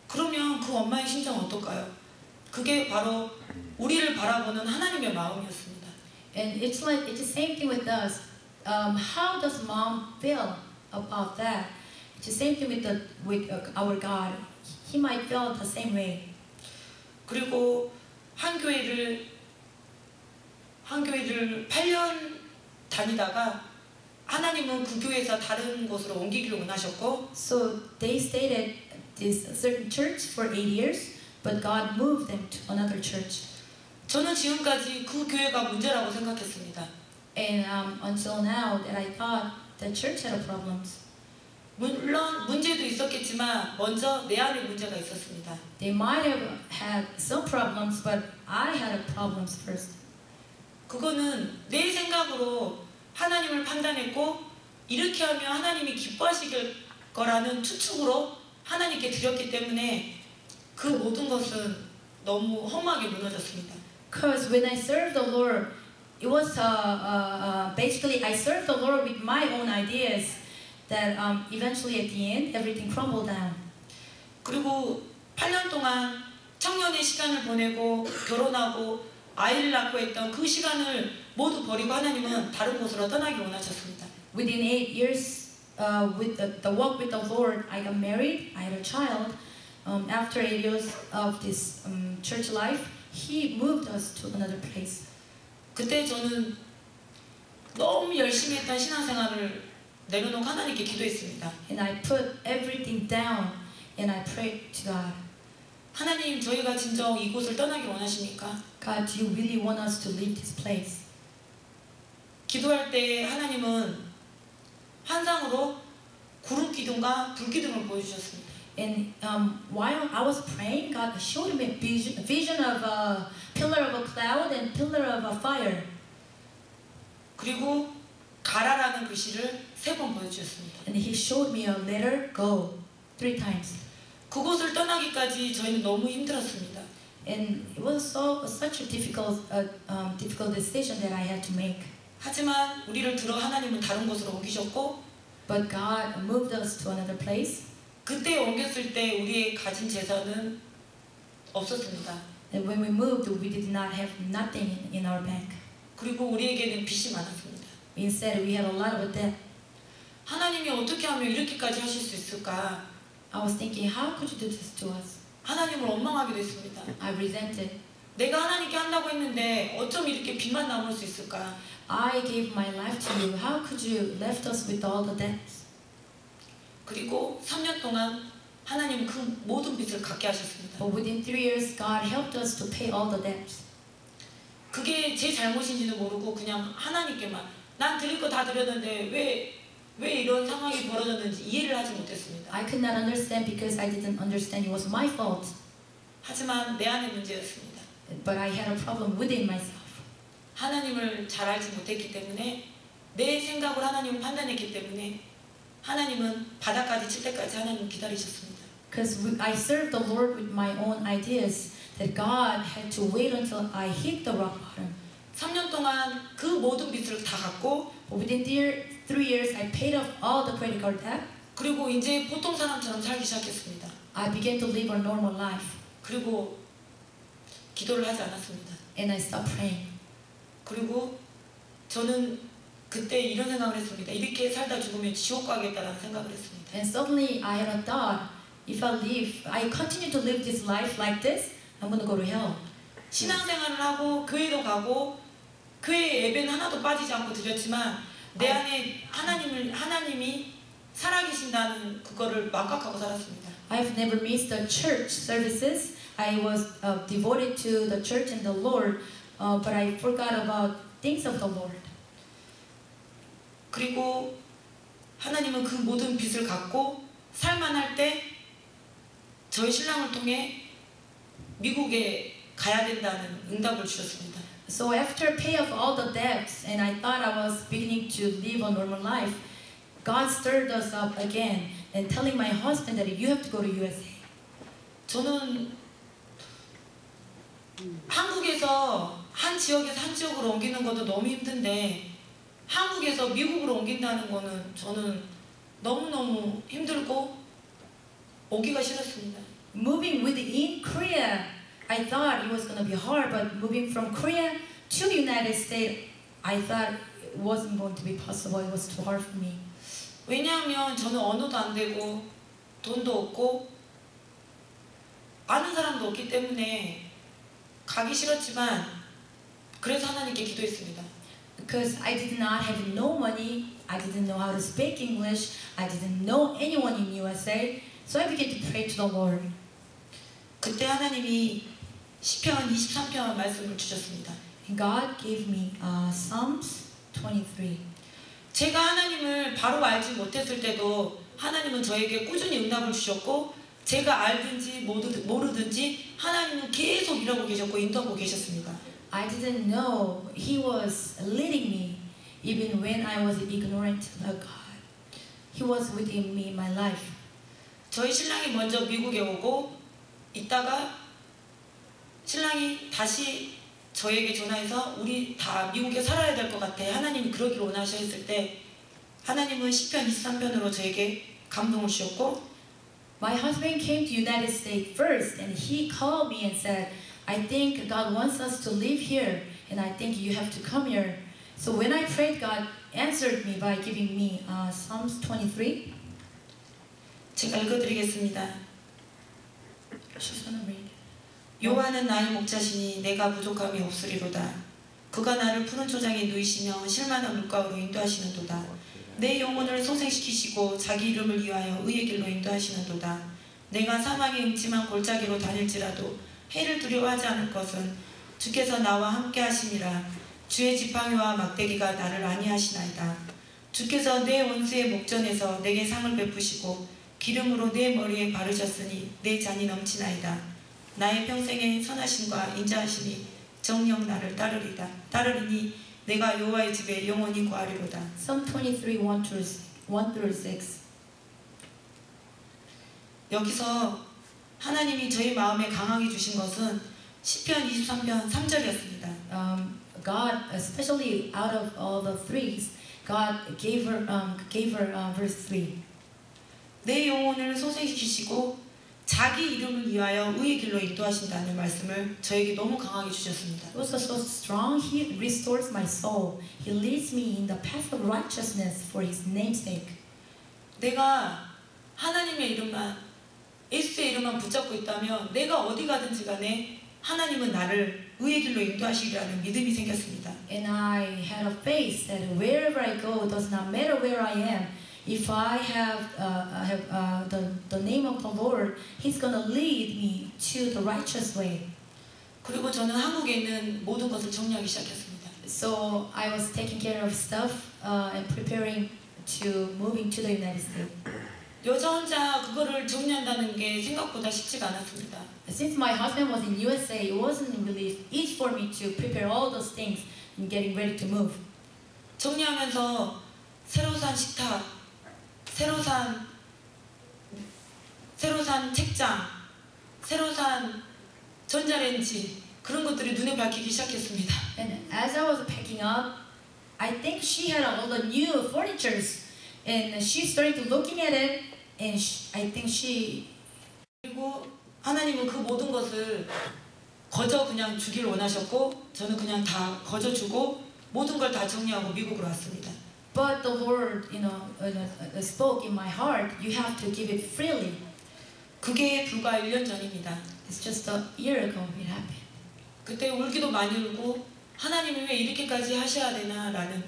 그러면 그 엄마의 심정은 어떨까요? 그게 바로 우리를 바라보는 하나님의 마음이었습니다. And it's the same thing with us. How does mom feel about that? It's the same thing with our God. He might feel the same way. 그리고 한 교회를 8년 다니다가 하나님은 그 교회에서 다른 곳으로 옮기기를 원하셨고 So they stayed at this certain church for 8 years, but God moved them to another church. 저는 지금까지 그 교회가 문제라고 생각했습니다. And until now, that I thought the church had problems. 물론 문제도 있었겠지만 먼저 내 안에 문제가 있었습니다. They might have had some problems, but I had problems first. 그거는 내 생각으로 하나님을 판단했고 이렇게 하면 하나님이 기뻐하실 거라는 추측으로 하나님께 드렸기 때문에 그 모든 것은 너무 험하게 무너졌습니다. Because when I served the Lord, it was basically I served the Lord with my own ideas that eventually at the end everything crumbled down. 그리고 8년 동안 청년의 시간을 보내고 결혼하고 아이를 낳고 했던 그 시간을 모두 버리고 하나님은 다른 곳으로 떠나기 원하셨습니다. Within 8 years, with the walk with the Lord, I got married, I had a child. After 8 years of this church life, He moved us to another place. 그때 저는 너무 열심히 했던 신앙생활을 내려놓고 하나님께 기도했습니다. And I put everything down and I prayed to God. 하나님, 저희가 진정 이곳을 떠나기 원하십니까? God, do you really want us to leave this place? 기도할 때 하나님은 환상으로 구름 기둥과 불 기둥을 보여주셨습니다. And while I was praying, God showed me a vision of a pillar of a cloud and pillar of a fire. 그리고 가라라는 글씨를 3번 보여주셨습니다. And He showed me a letter go 3 times. 그곳을 떠나기까지 저희는 너무 힘들었습니다. And it was such a difficult decision that I had to make. 하지만 우리를 들어 하나님은 다른 곳으로 옮기셨고 But God moved us to another place. 그때 옮겼을 때 우리의 가진 재산은 없었습니다. And when we moved, we did not have nothing in our bank. 그리고 우리에게는 빚이 많았습니다. Instead, we had a lot of debt. 하나님이 어떻게 하면 이렇게까지 하실 수 있을까? I was thinking, how could you do this to us? 하나님을 원망하기도 했습니다. I resented. 내가 하나님께 한다고 했는데 어쩜 이렇게 빚만 남을 수 있을까? I gave my life to you. How could you left us with all the debts? 그리고 3년 동안 하나님 그 모든 빚을 갚게 하셨습니다. But within 3 years, God helped us to pay all the debts. 그게 제 잘못인지도 모르고 그냥 하나님께만 난 드릴 거 다 드렸는데 왜 이런 상황이 벌어졌는지 이해를 하지 못했습니다. I could not understand because I didn't understand it was my fault. 하지만 내 안의 문제였습니다. But I had a problem within myself. 하나님을 잘 알지 못했기 때문에 내 생각으로 하나님을 판단했기 때문에 하나님은 바닥까지 칠 때까지 하나님 기다리셨습니다. Because I served the Lord with my own ideas that God had to wait until I hit the rock bottom. 3년 동안 그 모든 빚을 다 갚고 But within 3 years, I paid off all the credit card debt. 그리고 이제 보통 사람처럼 살기 시작했습니다. I began to live a normal life. 그리고 기도를 하지 않았습니다. And I stopped praying. 그리고 저는 그때 이런 생각을 했습니다. 이렇게 살다 죽으면 지옥 가겠다라는 생각을 했습니다. And suddenly I had a thought, if I continue to live this life like this, I'm going to go to hell. 신앙생활을 하고 교회도 가고 교회 예배는 하나도 빠지지 않고 드렸지만 내 안에 하나님이 살아계신다는 그거를 망각하고 살았습니다. I've never missed the church services. I was devoted to the church and the Lord, but I forgot about things of the Lord. 그리고 하나님은 그 모든 빚을 갚고 살만할 때 저희 신랑을 통해 미국에 가야 된다는 응답을 주셨습니다. So after pay off all the debts and I thought I was beginning to live a normal life, God stirred us up again and telling my husband that you have to go to USA. 저는 한국에서 한 지역에서 한 지역으로 옮기는 것도 너무 힘든데 한국에서 미국으로 옮긴다는 거는 저는 너무너무 힘들고 오기가 싫었습니다. Moving within Korea, I thought it was going to be hard, but moving from Korea to the United States, I thought it wasn't going to be possible. It was too hard for me. 왜냐하면 저는 언어도 안 되고 돈도 없고 아는 사람도 없기 때문에 가기 싫었지만 그래서 하나님께 기도했습니다. Because I did not have no money, I didn't know how to speak English, I didn't know anyone in USA, so I began to pray to the Lord. 그때 하나님이 시편 23편 말씀을 주셨습니다. And God gave me Psalms 23. 제가 하나님을 바로 알지 못했을 때도 하나님은 저에게 꾸준히 응답을 주셨고 제가 알든지 모르든지 하나님은 계속 일하고 계셨고 인도하고 계셨습니다. I didn't know He was leading me even when I was ignorant of God. He was within me in my life. 저희 신랑이 먼저 미국에 오고 있다가 신랑이 다시 저에게 전화해서 우리 다 미국에 살아야 될 것 같아. 하나님이 그러기를 원하셔 했을 때 하나님은 시편 23편으로 저에게 감동을 주셨고 My husband came to United States first and he called me and said, I think God wants us to live here and I think you have to come here. So when I prayed, God answered me by giving me Psalms 23. 제가 읽어드리겠습니다. She's gonna read. 여호와는 나의 목자시니 내가 부족함이 없으리로다. 그가 나를 푸른 초장에 누이시며 실만한 물가로 인도하시는도다. 내 영혼을 소생시키시고 자기 이름을 위하여 의의 길로 인도하시는도다. 내가 사막의 음침한 골짜기로 다닐지라도 해를 두려워하지 않을 것은 주께서 나와 함께 하심이라. 주의 지팡이와 막대기가 나를 안위하시나이다. 주께서 내 원수의 목전에서 내게 상을 베푸시고 기름으로 내 머리에 바르셨으니 내 잔이 넘치나이다. 나의 평생의 선하심과 인자하심이 정녕 나를 따르리니 내가 여호와의 집에 영원히 거하리로다. Psalm 23, 1 through 6. 여기서 하나님이 저희 마음에 강하게 주신 것은 시편 23편 3절이었습니다. God, especially out of all the threes, God gave her verse 3. 내 영혼을 소생시키시고 자기 이름을 위하여 의의 길로 인도하신다는 말씀을 저에게 너무 강하게 주셨습니다. It was so strong, He restores my soul. He leads me in the path of righteousness for His name's sake. 내가 하나님의 이름만, 예수의 이름만 붙잡고 있다면 내가 어디 가든지 간에 하나님은 나를 의의 길로 인도하시리라는 믿음이 생겼습니다. And I had a faith that wherever I go, does not matter where I am, if I have the name of the Lord, He's gonna lead me to the righteous way. 그리고 저는 한국에 있는 모든 것을 정리하기 시작했습니다. So I was taking care of stuff and preparing to moving to the United States. 여자 혼자 그거를 정리한다는 게 생각보다 쉽지가 않았습니다. Since my husband was in USA, it wasn't really easy for me to prepare all those things and getting ready to move. 정리하면서 새로 산 식탁, 새로 산 책장, 새로 산 전자레인지 그런 것들이 눈에 밝히기 시작했습니다. And as I was packing up, I think she had all the new furnitures, and she started looking at it, and I think she. 그리고 하나님은 그 모든 것을 거저 그냥 주길 원하셨고 저는 그냥 다 거저 주고 모든 걸 다 정리하고 미국으로 왔습니다. But the Lord, spoke in my heart. You have to give it freely. 그게 불과 1년 전입니다. It's just a year ago it happened. 그때 울기도 많이 울고 하나님이 왜 이렇게까지 하셔야 되나라는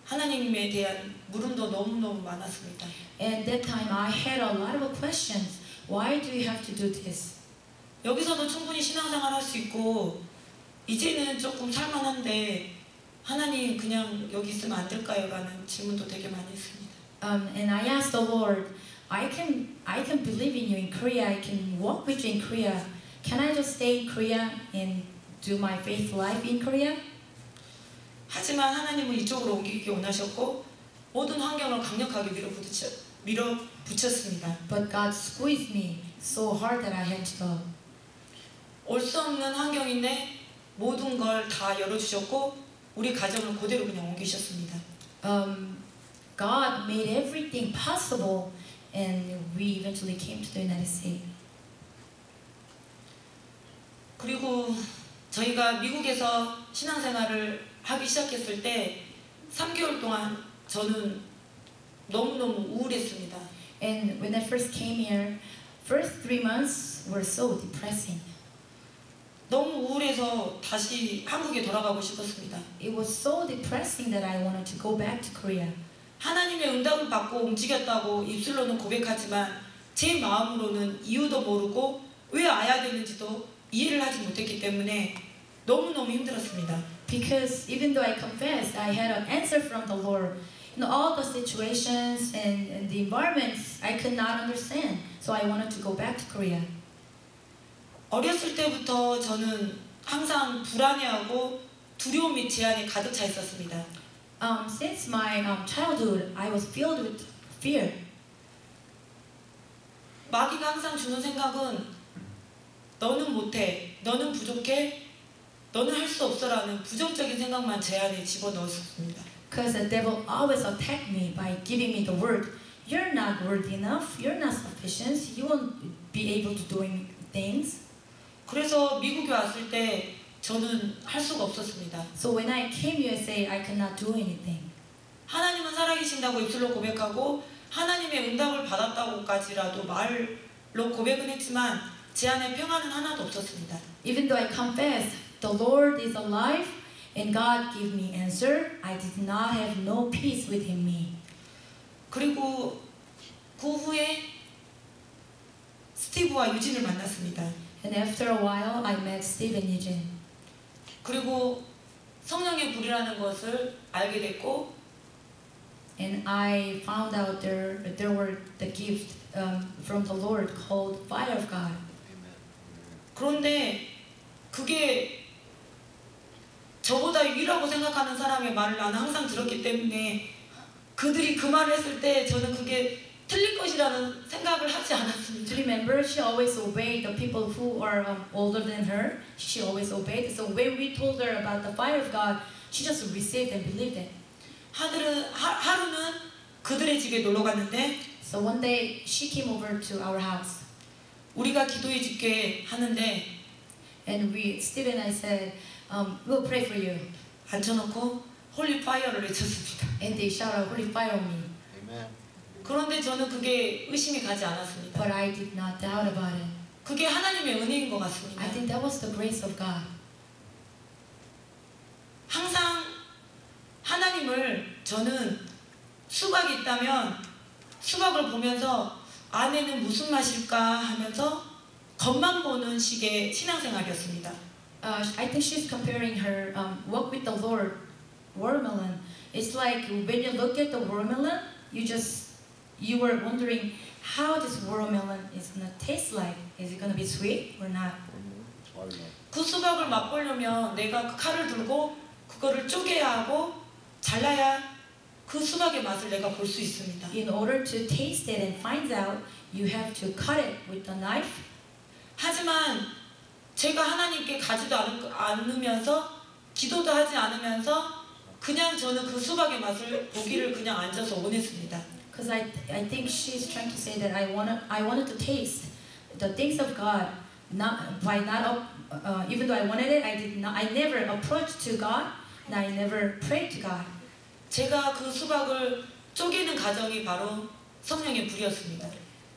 하나님에 대한 물음도 너무너무 많았습니다. And that time I had a lot of questions. Why do you have to do this? 여기서도 충분히 신앙생활 할 수 있고 이제는 조금 살만한데 하나님 그냥 여기 있으면 안 될까요? 라는 질문도 되게 많이 했습니다. And I asked the Lord, I can believe in you in Korea. I can walk with you in Korea. Can I just stay in Korea and do my faith life in Korea? 하지만 하나님은 이쪽으로 옮기기 원하셨고 모든 환경을 강력하게 밀어붙였습니다. But God squeezed me so hard that I had to go. 올 수 없는 환경인데 모든 걸 다 열어주셨고 우리 가정을 그대로 그냥 옮기셨습니다. God made everything possible, and we eventually came to the United States. 그리고 저희가 미국에서 신앙생활을 하기 시작했을 때 3개월 동안 저는 너무너무 우울했습니다. And when I first came here, first 3 months were so depressing. 너무 우울해서 다시 한국에 돌아가고 싶었습니다. It was so depressing that I wanted to go back to Korea. 하나님의 응답을 받고 움직였다고 입술로는 고백하지만 제 마음으로는 이유도 모르고 왜 와야 되는지도 이해를 하지 못했기 때문에 너무너무 힘들었습니다. Because even though I confessed, I had an answer from the Lord. In all the situations and the environments, I could not understand. So I wanted to go back to Korea. 어렸을 때부터 저는 항상 불안해하고 두려움이 제 안에 가득 차 있었습니다. Since my childhood, I was filled with fear. 마귀가 항상 주는 생각은 너는 못해, 너는 부족해, 너는 할 수 없어라는 부정적인 생각만 제 안에 집어넣었습니다. Because the devil always attacked me by giving me the word, you're not worthy enough, you're not sufficient, you won't be able to doing things. 그래서 미국에 왔을 때 저는 할 수가 없었습니다. So when I came USA, I could not do anything. 하나님은 살아계신다고 입술로 고백하고 하나님의 응답을 받았다고까지라도 말로 고백은 했지만 제 안에 평안은 하나도 없었습니다. Even though I confessed, the Lord is alive and God gave me answer, I did not have no peace within me. 그리고 그 후에 스티브와 유진을 만났습니다. And after a while, I met Steve and Eugene. 그리고 성령의 불이라는 것을 알게 됐고 And I found out there were the gift from the Lord called Fire of God. 그런데 그게 저보다 위라고 생각하는 사람의 말을 나는 항상 들었기 때문에 그들이 그 말을 했을 때 저는 그게 틀릴 것이라는 생각을 하지 To 않았습니다. remember, she always obeyed the people who are older than her. She always obeyed. So when we told her about the fire of God, she just received and believed it. 하루는 그들의 집에 놀러 갔는데 So one day she came over to our house, 우리가 기도회 집회 하는데 and Steve and I said, "We'll pray for you." 앉혀놓고 홀리 파이어를 외쳤습니다. And they shouted, "Holy fire on me!" Amen. 그런데 저는 그게 의심이 가지 않았습니다. But I did not doubt about it. 그게 하나님의 은혜인 것 같습니다. I think that was the grace of God. 항상 하나님을 저는 수박이 있다면 수박을 보면서 안에는 무슨 맛일까 하면서 겉만 보는 식의 신앙생활이었습니다. I think she's comparing her walk with the Lord, watermelon. It's like when you look at the watermelon, you were wondering how this watermelon is gonna taste like. Is it gonna be sweet or not? 그 수박을 맛보려면 내가 그 칼을 들고 그거를 쪼개야 하고 잘라야 그 수박의 맛을 내가 볼 수 있습니다. In order to taste it and find out, you have to cut it with the knife. 하지만 제가 하나님께 가지도 않으면서 기도도 하지 않으면서 그냥 저는 그 수박의 맛을 보기를 그냥 앉아서 원했습니다. Because I think she's trying to say that I wanted to taste the things of God, even though I wanted it, I never approached to God, and I never prayed to God. 제가 그 수박을 쪼개는 과정이 바로 성령의 불이었습니다.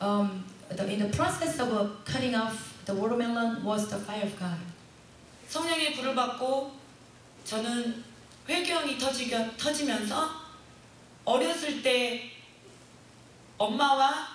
In the process of cutting off the watermelon was the fire of God. 성령의 불을 받고 저는 회개형이 터지면서 어렸을 때 엄마와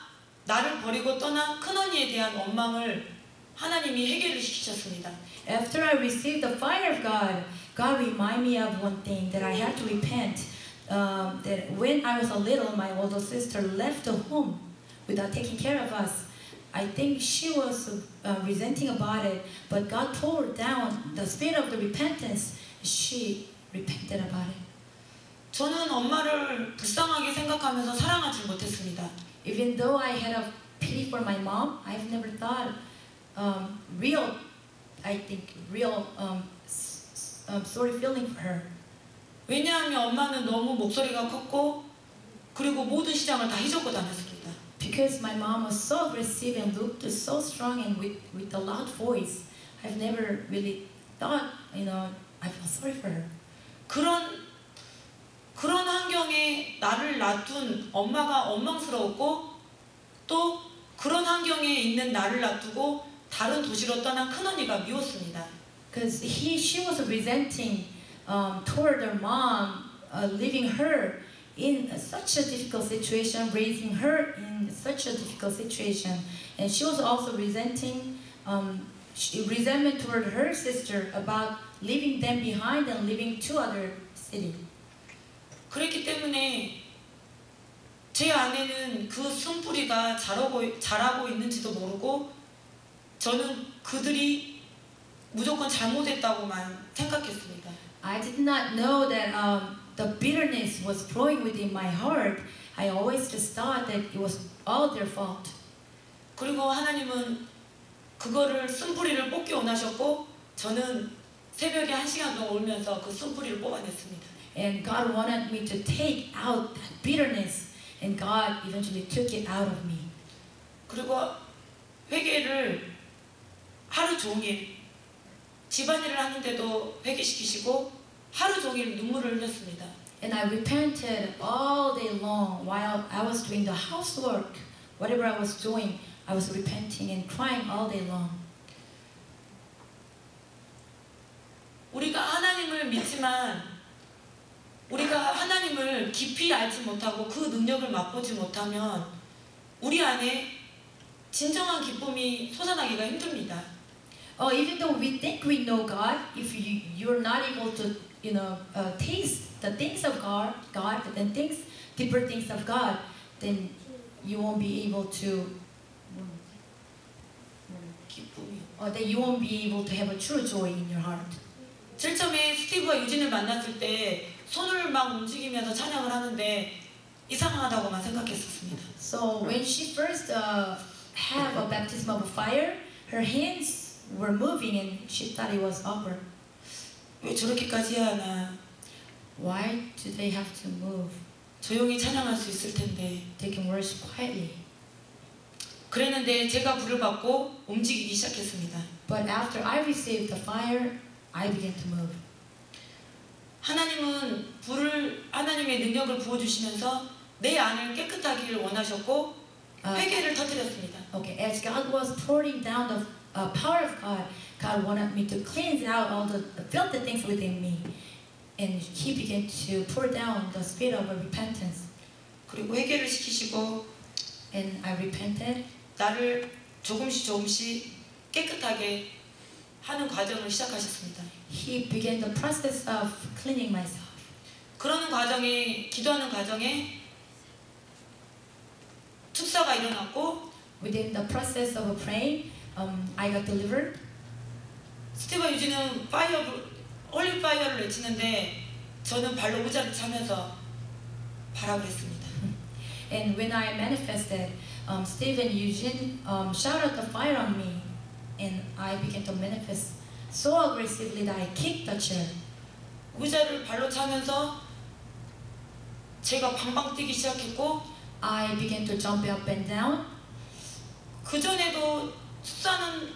나를 버리고 떠난 큰언니에 대한 원망을 하나님이 해결을 시키셨습니다. After I received the fire of God, God reminded me of one thing, that I had to repent. That when I was a little, my older sister left the home without taking care of us. I think she was resenting about it, but God poured down the spirit of the repentance. She repented about it. 저는 엄마를 불쌍하게 생각하면서 사랑하지 못했습니다. Even though I had a pity for my mom, I've never thought real sorry feeling for her. 왜냐하면 엄마는 너무 목소리가 컸고 그리고 모든 시장을 다 휘젓고 다녔습니다. Because my mom was so aggressive and looked so strong and with a loud voice, I've never really thought, I feel sorry for her. 그런 환경에 나를 놔둔 엄마가 원망스러웠고 또 그런 환경에 있는 나를 놔두고 다른 도시로 떠난 큰언니가 미웠습니다. Because she was resenting toward her mom, leaving her in such a difficult situation, raising her in such a difficult situation, and she was also resenting resentment toward her sister about leaving them behind and leaving to other city. 그랬기 때문에 제 안에는 그 숨뿌리가 자라고 있는지도 모르고 저는 그들이 무조건 잘못했다고만 생각했습니다. I did not know that the bitterness was growing within my heart. I always just thought that it was all their fault. 그리고 하나님은 그거를 쓴뿌리를 뽑기 원하셨고 저는 새벽에 1시간 동안 울면서 그 쓴뿌리를 뽑아냈습니다. And God wanted me to take out that bitterness, and God eventually took it out of me. 그리고 회개를 하루 종일 집안일을 하는데도 회개시키시고 하루 종일 눈물을 흘렸습니다. And I repented all day long while I was doing the housework. Whatever I was doing, I was repenting and crying all day long. 우리가 하나님을 믿지만 우리가 하나님을 깊이 알지 못하고 그 능력을 맛보지 못하면 우리 안에 진정한 기쁨이 솟아나기가 힘듭니다. Even though we think we know God, if you're not able to, taste the things of God, and things, deeper things of God, then you won't be able to. 기쁨이. Then you won't be able to have a true joy in your heart. 제일 처음에 스티브와 유진을 만났을 때 손을 막 움직이면서 찬양을 하는데 이상하다고만 생각했었습니다. So when she first had a baptism of fire, her hands were moving and she thought it was awkward. 왜 저렇게까지 해야 하나? Why do they have to move? 조용히 찬양할 수 있을 텐데. They can worship quietly. 그랬는데 제가 불을 받고 움직이기 시작했습니다. But after I received the fire, I began to move. 하나님은 하나님의 능력을 부어주시면서 내 안을 깨끗하기를 원하셨고 회개를 터뜨렸습니다. Okay, as God was pouring down the power of God, God wanted me to cleanse out all the filthy things within me, and He began to pour down the spirit of repentance. 그리고 회개를 시키시고 And I repented. 나를 조금씩 깨끗하게 하는 과정을 시작하셨습니다. He began the process of cleaning myself. 그러는 과정에 기도하는 과정에 축사가 일어났고 Within the process of praying, I got delivered. 스티브 유진은 홀리 파이어를 외치는데 저는 발로 의자를 차면서 발악을 했습니다. And when I manifested, Steve and Eugene shouted the fire on me, and I began to manifest so aggressively that I kicked the chair. 의자를 발로 차면서 제가 방방 뛰기 시작했고 I began to jump up and down. 그 전에도 축사는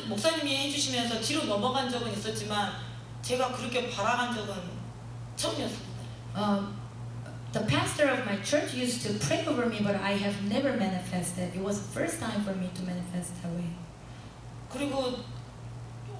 목사님이 해주시면서 뒤로 넘어간 적은 있었지만 제가 그렇게 발악한 적은 처음이었습니다. The pastor of my church used to pray over me, but I have never manifested. It was the first time for me to manifest that way. 그리고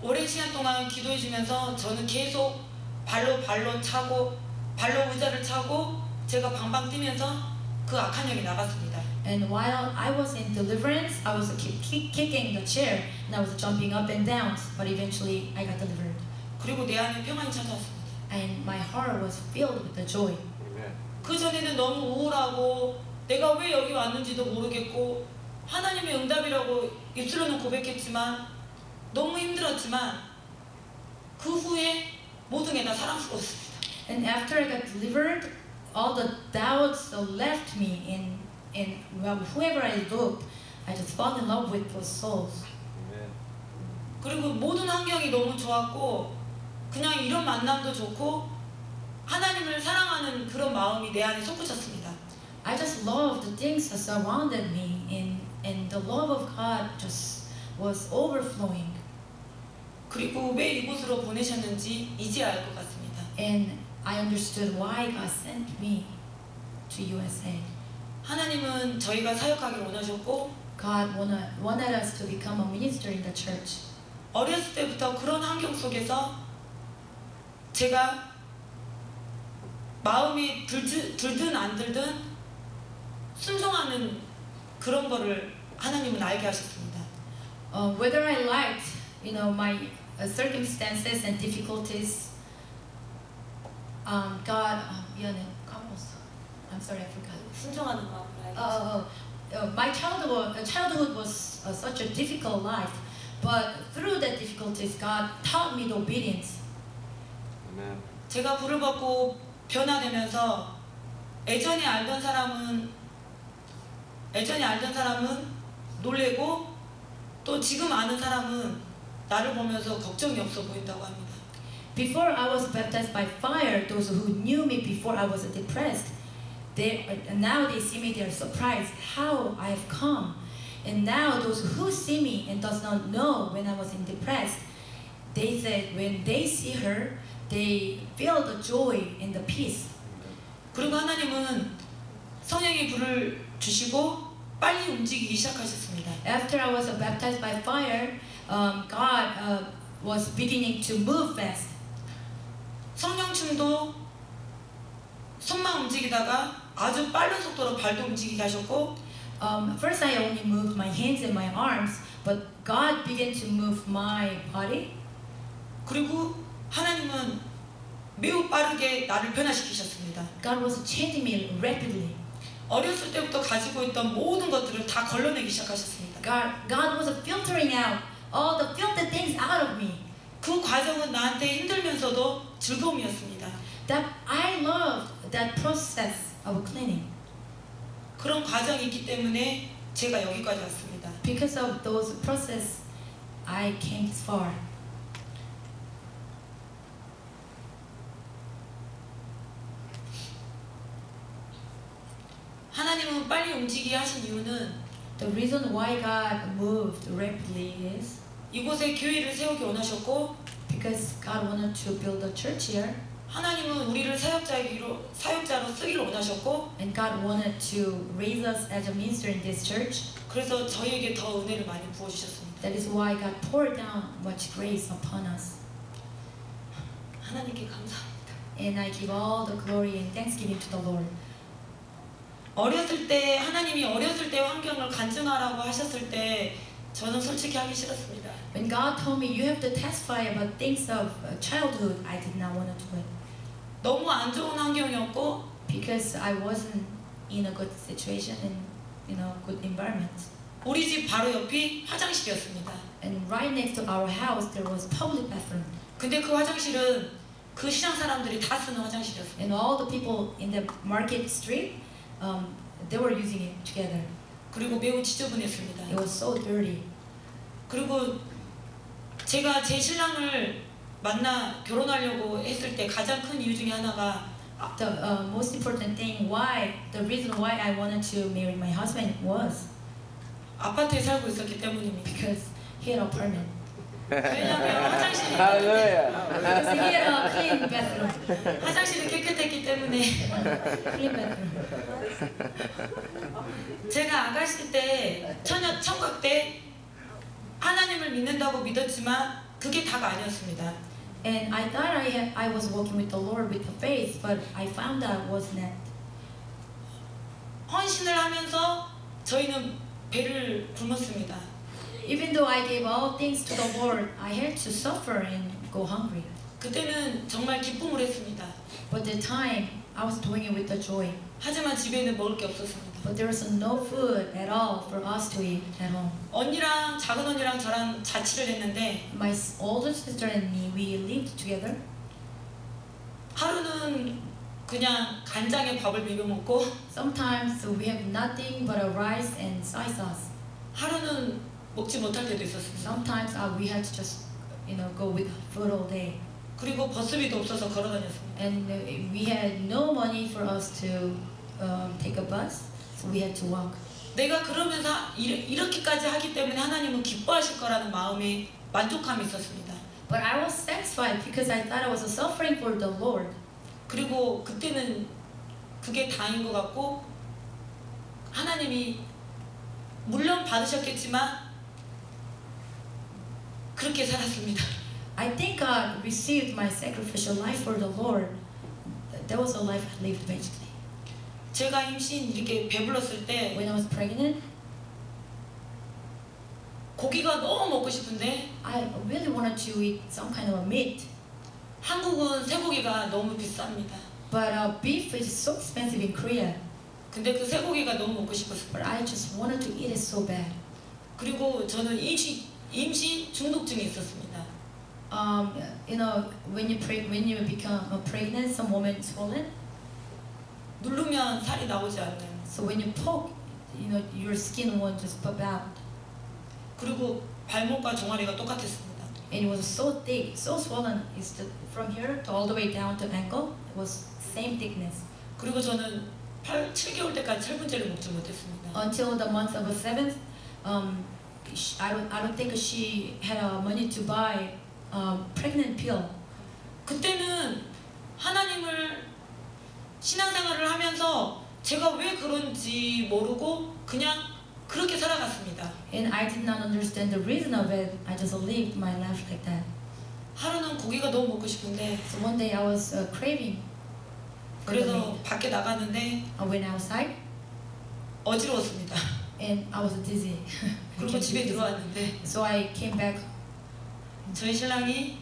오랜 시간 동안 기도해 주면서 저는 계속 발로 차고 발로 의자를 차고 제가 방방 뛰면서 그 악한 영이 나갔습니다. And while I was in deliverance, I was kicking the chair, and I was jumping up and down, but eventually I got delivered. 그리고 내 안에 평안이 찾아왔습니다. And my heart was filled with the joy. Amen. 그 전에는 너무 우울하고 내가 왜 여기 왔는지도 모르겠고 하나님의 응답이라고 입술로는 고백했지만 너무 힘들었지만 그 후에 모든 게 다 사랑스러웠습니다. And after I got delivered, all the doubts left me, and whoever I looked, I just fell in love with those souls. Amen. 그리고 모든 환경이 너무 좋았고 그냥 이런 만남도 좋고 하나님을 사랑하는 그런 마음이 내 안에 솟구쳤습니다. I just loved the things that surrounded me, and the love of God just was overflowing. 그리고 왜 이곳으로 보내셨는지 이제 알 것 같습니다. And I understood why God sent me to USA. 하나님은 저희가 사역하기를 원하셨고 God wanted us to become a minister in the church. 어렸을 때부터 그런 환경 속에서 제가 마음이 들든 안 들든 순종하는 그런 거를 하나님은 알게 하셨습니다. Whether I liked, my circumstances and difficulties, God, I'm sorry, I forgot. 순종하는 마음을 알게 하셨습니다. My childhood was such a difficult life, But through the difficulties, God taught me the obedience. Amen. 제가 불을 받고 변화되면서 예전에 알던 사람은 놀래고 또 지금 아는 사람은 나를 보면서 걱정이 없어 보인다고 합니다. Before I was baptized by fire, those who knew me before I was depressed, now they see me, they are surprised how I have come. And now those who see me and does not know when I was in depressed, they said when they see her, they feel the joy and the peace. 그리고 하나님은 성령의 불을 주시고 빨리 움직이기 시작하셨습니다. After I was baptized by fire, God was beginning to move fast. 성령충도 손만 움직이다가 아주 빠른 속도로 발도 움직이게 하셨고 First I only moved my hands and my arms, but God began to move my body. 그리고 하나님은 매우 빠르게 나를 변화시키셨습니다. God was changing me rapidly. 어렸을 때부터 가지고 있던 모든 것들을 다 걸러내기 시작하셨습니다. God was filtering out all the filthy things out of me. 그 과정은 나한테 힘들면서도 즐거움이었습니다. That I loved that process of cleaning. 그런 과정이 있기 때문에 제가 여기까지 왔습니다. Because of those process, I came this far. 하나님은 빨리 움직이게 하신 이유는 The reason why God moved rapidly is 이곳에 교회를 세우기 원하셨고 because God wanted to build a church here, 하나님은 우리를 사역자로 쓰기를 원하셨고 and God wanted to raise us as a minister in this church. 그래서 저희에게 더 은혜를 많이 부어주셨습니다. That is why God poured down much grace upon us. 하나님께 감사합니다. And I give all the glory and thanksgiving to the Lord. 어렸을 때 하나님이 어렸을 때 환경을 간증하라고 하셨을 때 저는 솔직히 하기 싫었습니다. When God told me you have to testify about things of childhood, I did not want to do it 너무 안 좋은 환경이었고 because I wasn't in a good situation and good environment. 우리 집 바로 옆이 화장실이었습니다. And right next to our house there was public bathroom, 근데 그 화장실은 그 시장 사람들이 다 쓰는 화장실이었습니다. and all the people in the market street, they were using it together. 그리고 매우 지저분했습니다. It was so dirty. 그리고 제가 제 신랑을 만나 결혼하려고 했을 때 가장 큰 이유 중에 하나가 The most important thing, the reason why I wanted to marry my husband was 아파트에 살고 있었기 때문입니다. because he had a apartment. 왜냐하면 화장실이 Because he had a clean bathroom. 화장실이 깨끗했기 때문에 Clean bathroom. 제가 안 갔을 때 청각 때 하나님을 믿는다고 믿었지만 그게 다가 아니었습니다. And I thought I was walking with the Lord with the faith, but I found out I was not. 헌신을 하면서 저희는 배를 굶었습니다. Even though I gave all things to the Lord, I had to suffer and go hungry. 그때는 정말 기쁨을 했습니다. But the time I was doing it with the joy. 하지만 집에는 먹을 게 없었습니다. But there was no food at all for us to eat at home. 언니랑 작은 언니랑 저랑 자취를 했는데 My older sister and me, we lived together. 하루는 그냥 간장에 밥을 비벼 먹고 Sometimes we have nothing but a rice and soy sauce. 하루는 먹지 못할 때도 있었습니다. Sometimes we had to just, go with food all day. 그리고 버스비도 없어서 걸어 다녔습니다. And we had no money for us to take a bus, so we had to walk. 내가 그러면서 이렇게까지 하기 때문에 하나님은 기뻐하실 거라는 마음에 만족감이 있었습니다. But I was satisfied because I thought I was suffering for the Lord. 그리고 그때는 그게 다인 것 같고 하나님이 물론 받으셨겠지만 그렇게 살았습니다. I think God received my sacrificial life for the Lord. That was a life I lived basically. 제가 임신 이렇게 배불렀을 때 When I was pregnant, 고기가 너무 먹고 싶은데 I really wanted to eat some kind of a meat. 한국은 쇠고기가 너무 비쌉니다. But beef is so expensive in Korea. 근데 그 쇠고기가 너무 먹고 싶었어요. But I just wanted to eat it so bad. 그리고 저는 임신 중독증이 있었습니다. You know, when you become pregnant, some women swollen. 누르면 살이 나오지 않는. So when you poke, you know, your skin won't just pop out. 그리고 발목과 종아리가 똑같았습니다. And it was so thick, so swollen. It's from here to all the way down to ankle. It was same thickness. 그리고 저는 7개월 때까지 철분제를 먹지 못했습니다. Until the month of the seventh, I don't think she had money to buy pregnant pill. 그때는 하나님을 신앙생활을 하면서 제가 왜 그런지 모르고 그냥 그렇게 살아갔습니다. And I did not understand the reason of it. I just lived my life like that. 하루는 고기가 너무 먹고 싶은데 So one day I was craving for the 그래서 meat. 밖에 나갔는데 I went outside 어지러웠습니다. and I was dizzy. 그리고 집에 들어왔는데 So I came back 저희 신랑이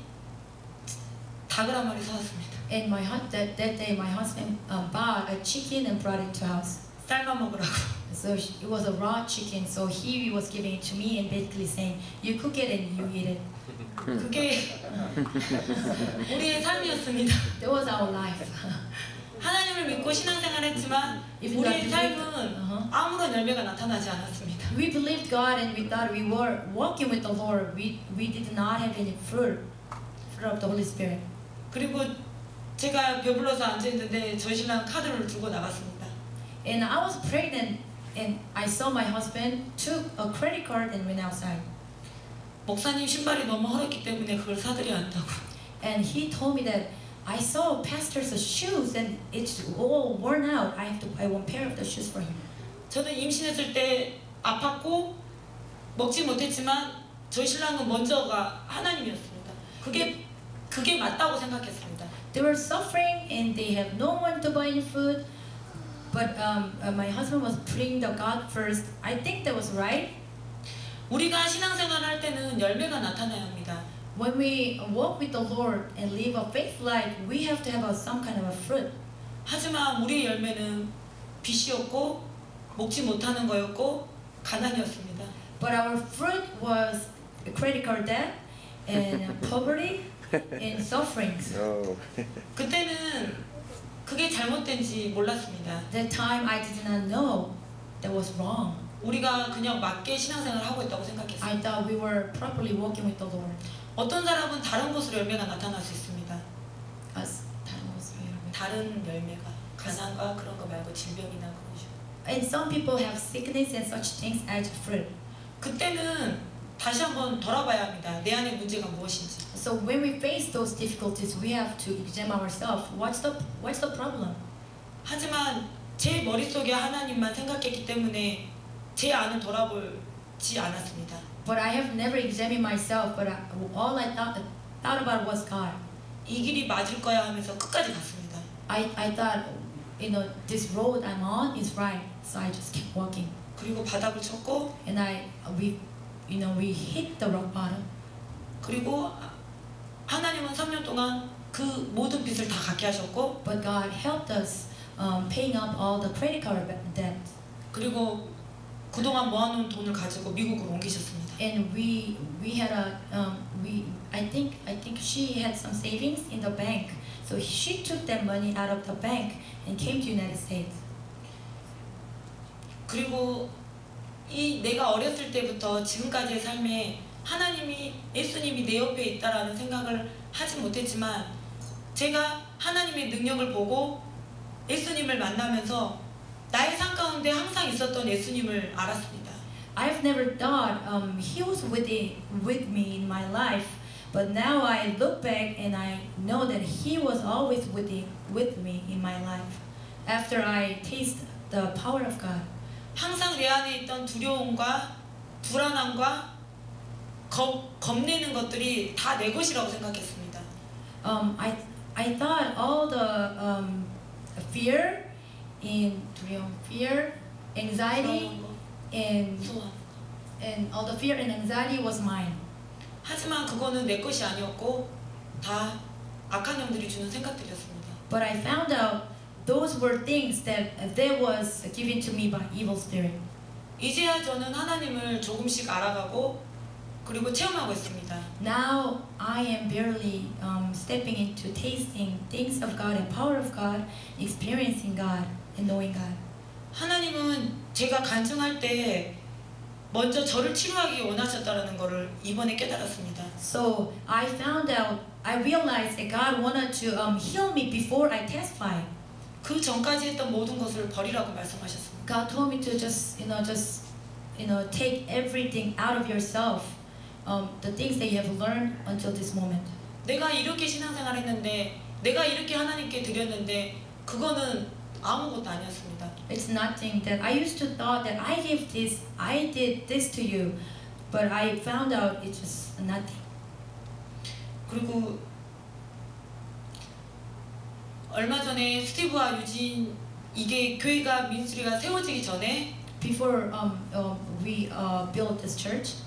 닭을 한 마리 사왔습니다. and that day my husband bought a chicken and brought it to house. 삶아 먹으라고. So it was a raw chicken. So he was giving it to me and basically saying, "You cook it and you eat it." 그게 우리의 삶이었습니다. That was our life. 하나님을 믿고 신앙생활했지만 Even though I 우리의 believed- 삶은 아무런 열매가 나타나지 않았습니다. We believed God and we thought we were walking with the Lord. We did not have any fruit of the Holy Spirit. 그리고 제가 배불러서 앉아있는데 저희 신랑 카드를 들고 나갔습니다. And I was pregnant and I saw my husband took a credit card and went outside. 목사님 신발이 너무 헐었기 때문에 그걸 사드려야 한다고. And he told me that I saw pastor's shoes and it's all worn out. I have to buy one pair of the shoes for him. 저는 임신했을 때 아팠고 먹지 못했지만 저희 신랑은 먼저가 하나님이었습니다. 그게 맞다고 생각했습니다. They were suffering and they have no one to buy any food. But my husband was putting the God first. I think that was right. 우리가 신앙생활 할 때는 열매가 나타나야 합니다. When we walk with the Lord and live a faith life, we have to have some kind of a fruit. 하지만 우리의 열매는 빚이었고 먹지 못하는 거였고 가난이었습니다. But our fruit was credit card debt and poverty and sufferings. No. 그때는 그게 잘못된지 몰랐습니다. That time I did not know that was wrong. 우리가 그냥 맞게 신앙생활을 하고 있다고 생각했어요. I thought we were properly walking with the Lord. 어떤 사람은 다른 곳으로 열매가 나타날 수 있습니다. As time was here. 다른 열매가 가난과 그런 거 말고 질병이나 그런 식. And some people have sickness and such things as fruit. 그때는 다시 한번 돌아봐야 합니다. 내 안에 문제가 무엇인지. So when we face those difficulties, we have to examine ourselves. What's the problem? 하지만 제 머릿속에 하나님만 생각했기 때문에 제 안을 돌아보지 않았습니다. But I have never examined myself. But all I thought about was God. 이 길이 맞을 거야 하면서 끝까지 갔습니다. I thought, you know, this road I'm on is right. So I just kept walking. 그리고 바닥을 쳤고 And we hit the rock bottom. 그리고 하나님은 3년 동안 그 모든 빚을 다 갚게 하셨고 But God helped us paying up all the credit card debt. 그리고 그동안 모아놓은 돈을 가지고 미국으로 옮기셨습니다. And we had I think she had some savings in the bank. So she took that money out of the bank and came to United States. 그리고 이 내가 어렸을 때부터 지금까지의 삶에 하나님이 예수님이 내 옆에 있다라는 생각을 하지 못했지만 제가 하나님의 능력을 보고 예수님을 만나면서 나의 삶 가운데 항상 있었던 예수님을 알았습니다. I've never thought he was with me in my life, but now I look back and I know that he was always with me in my life. After I taste the power of God, 항상 내 안에 있던 두려움과 불안함과 겁내는 것들이 다 내 것이라고 생각했습니다. I thought all the fear, anxiety, and all the fear and anxiety was mine. 하지만 그거는 내 것이 아니었고 다 악한 영들이 주는 생각들이었습니다. But I found out those were things that was given to me by evil spirit. 이제야 저는 하나님을 조금씩 알아가고 그리고 체험하고 있습니다. Now I am barely stepping into tasting things of God and power of God, experiencing God and knowing God. 하나님은 제가 간증할 때 먼저 저를 치료하기 원하셨다는 것을 이번에 깨달았습니다. So I found out, I realized that God wanted to heal me before I testify. 그 전까지 했던 모든 것을 버리라고 말씀하셨습니다. God told me to just take everything out of yourself, the things that you have learned until this moment. 내가 이렇게 신앙생활했는데, 내가 이렇게 하나님께 드렸는데, 그거는 아무것도 아니었습니다. It's nothing that I used to thought that I did this to you, but I found out it's just nothing. 그리고 얼마 전에 스티브와 유진 이게 교회가 민수리가 세워지기 전에 Before we built this church,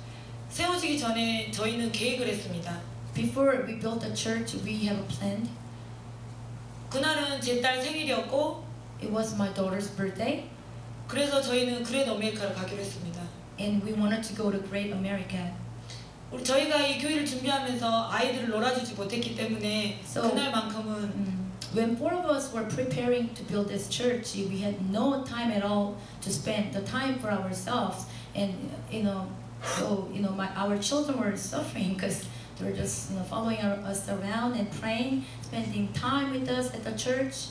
세워지기 전에 저희는 계획을 했습니다. before we built the church, we have a plan. 그날은 제 딸 생일이었고 It was my daughter's birthday, 그래서 저희는 그레이트 아메리카를 가기로 했습니다. and we wanted to go to Great America. 저희가 이 교회를 준비하면서 아이들을 놀아주지 못했기 때문에 So- 그날만큼은 When four of us were preparing to build this church, we had no time at all to spend the time for ourselves, and our children were suffering because they were just following us around and praying, spending time with us at the church.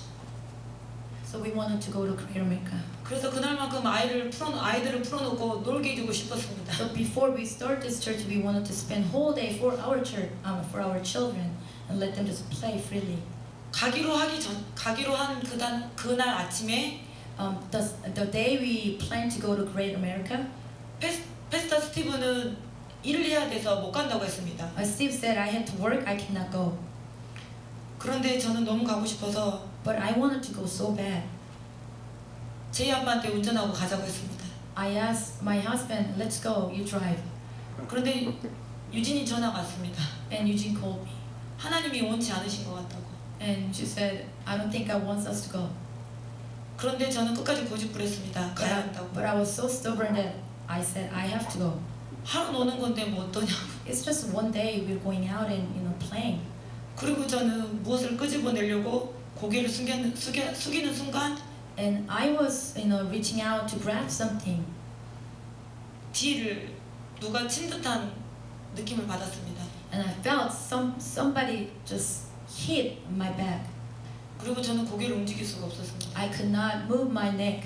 So we wanted to go to Great America. 그래서 그날만큼 아이들을 풀어놓고 놀게 해주고 싶었습니다. So before we start this church, we wanted to spend whole day for our church, for our children, and let them just play freely. 가기로 한 그날 아침에 The day we planned to go to Great America, 패스터 스티브는 일을 해야 돼서 못 간다고 했습니다. Steve said I had to work, I cannot go. 그런데 저는 너무 가고 싶어서 But I wanted to go so bad. 제이 아빠한테 운전하고 가자고 했습니다. I asked my husband, let's go, you drive. 그런데 유진이 전화가 왔습니다. And Eugene called me. 하나님이 원치 않으신 것 같다고. And she said, I don't think God wants us to go. 그런데 저는 끝까지 고집부렸습니다. 가야 한다고. But I was so stubborn that I said, I have to go. 하루 노는 건데 뭐 어떠냐고. It's just one day we're going out and playing. 그리고 저는 무엇을 끄집어내려고 고개를 숙이는 순간 And I was reaching out to grab something. 뒤를 누가 친 듯한 느낌을 받았습니다. And I felt somebody just hit my back. 그리고 저는 고개를 움직일 수가 없었습니다. I could not move my neck.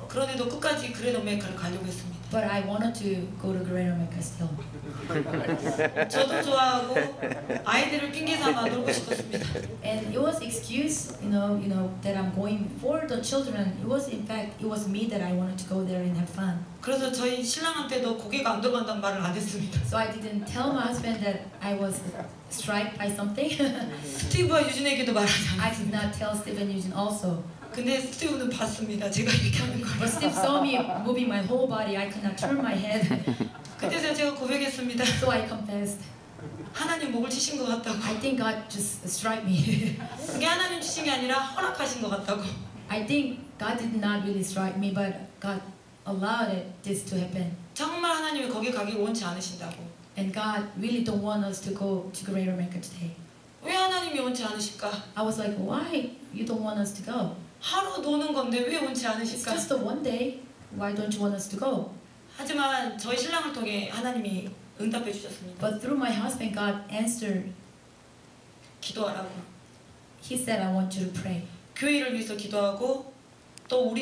그런데도 끝까지 그레이트 아메리카를 가려고 했습니다. But I wanted to go to Great America still. 저도 좋아하고 아이들을 핑계 삼아 놀고 싶었습니다. And it was excuse, that I'm going for the children. It was me that I wanted to go there and have fun. 그래서 저희 신랑한테도 고개가 안 들어간다는 말을 안 했습니다. So I didn't tell my husband that I was struck by something. 스티브와 유진에게도 말하지 I did 않았습니다. not tell Stephen Eugene also. 근데 스티브는 봤습니다. 제가 이렇게 하는 걸. But Steve saw me moving my whole body. I could not turn my head. 그때서 제가 고백했습니다. So I confessed. 하나님 목을 치신 것 같다고. I think God just struck me. 그게 하나님 치신 게 아니라 허락하신 것 같다고. I think God did not really strike me, but God allowed this to happen. 정말 하나님이 거기 가기 원치 않으신다고. And God really don't want us to go to Great America today. 왜 하나님이 원치 않으실까? I was like, why you don't want us to go? 하루 노는 건데 왜 원치 It's 않으실까? just a one day. Why don't you want us to go? 하지만 저희 신랑을 통해 하나님이 응답해 주셨습니다. But through my husband, God answered. 기도하라고. He said, I want you to pray. 교회를 위해서 기도하고 또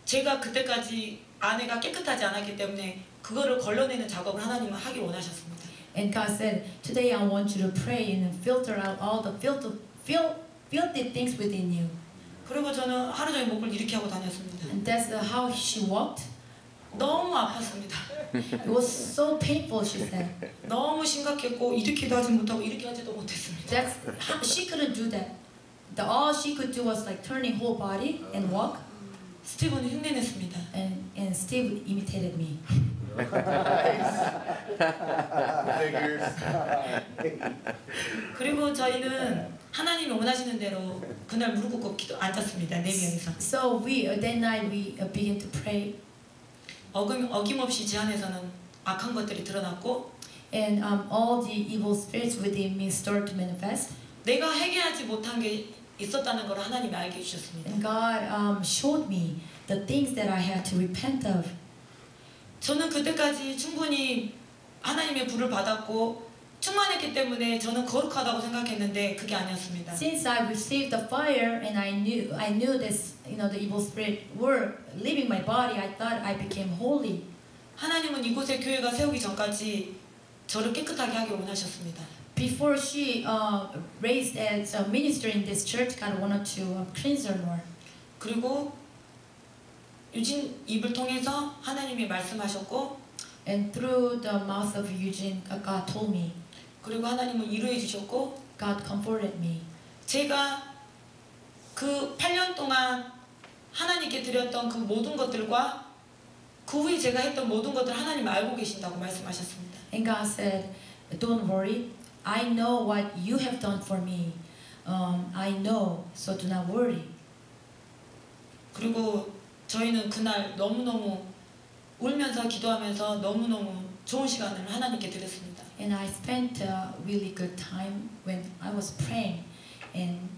제가 그때까지 아내가 깨끗하지 않았기 때문에 그거를 걸러내는 작업을 하나님은 하기 원하셨습니다. And God said, today I want you to pray and filter out all the filthy things within you. 그리고 저는 하루 종일 목을 이렇게 하고 다녔습니다. And that's how she walked. 너무 아팠습니다. It was so painful, she said. 너무 심각했고 이렇게도 하지 못하고 이렇게 하지도 못했습니다. She couldn't do that. All she could do was like turning whole body and walk. 스티븐은 흉내냈습니다. And Steve imitated me. 그리고 저희는 하나님이 원하시는 대로 그날 무릎 꿇고 앉았습니다. 4명이서. So that night we began to pray. 어김없이 제 안에서는 악한 것들이 드러났고 and all the evil spirits within me start to manifest. 내가 해결하지 못한 게 있었다는 걸 하나님이 알게 해주셨습니다. And God showed me the things that I had to repent of. 저는 그때까지 충분히 하나님의 불을 받았고 충만했기 때문에 저는 거룩하다고 생각했는데 그게 아니었습니다. Since I received the fire and I knew this, the evil spirit were leaving my body, I thought I became holy. 하나님은 이곳에 교회가 세우기 전까지 저를 깨끗하게 하기 원하셨습니다. Before she raised as a minister in this church, God wanted to cleanse her more. 그리고 유진 입을 통해서 하나님이 말씀하셨고 And through the mouth of Eugene, God told me. 그리고 하나님은 위로해 주셨고 God comforted me. 제가 그 8년 동안 하나님께 드렸던 그 모든 것들과 그 후에 제가 했던 모든 것들 하나님 알고 계신다고 말씀하셨습니다. And God said, "Don't worry. I know what you have done for me. I know, so do not worry." 그리고 저희는 그날 너무너무 울면서 기도하면서 너무너무 좋은 시간을 하나님께 드렸습니다. And I spent a really good time when I was praying, and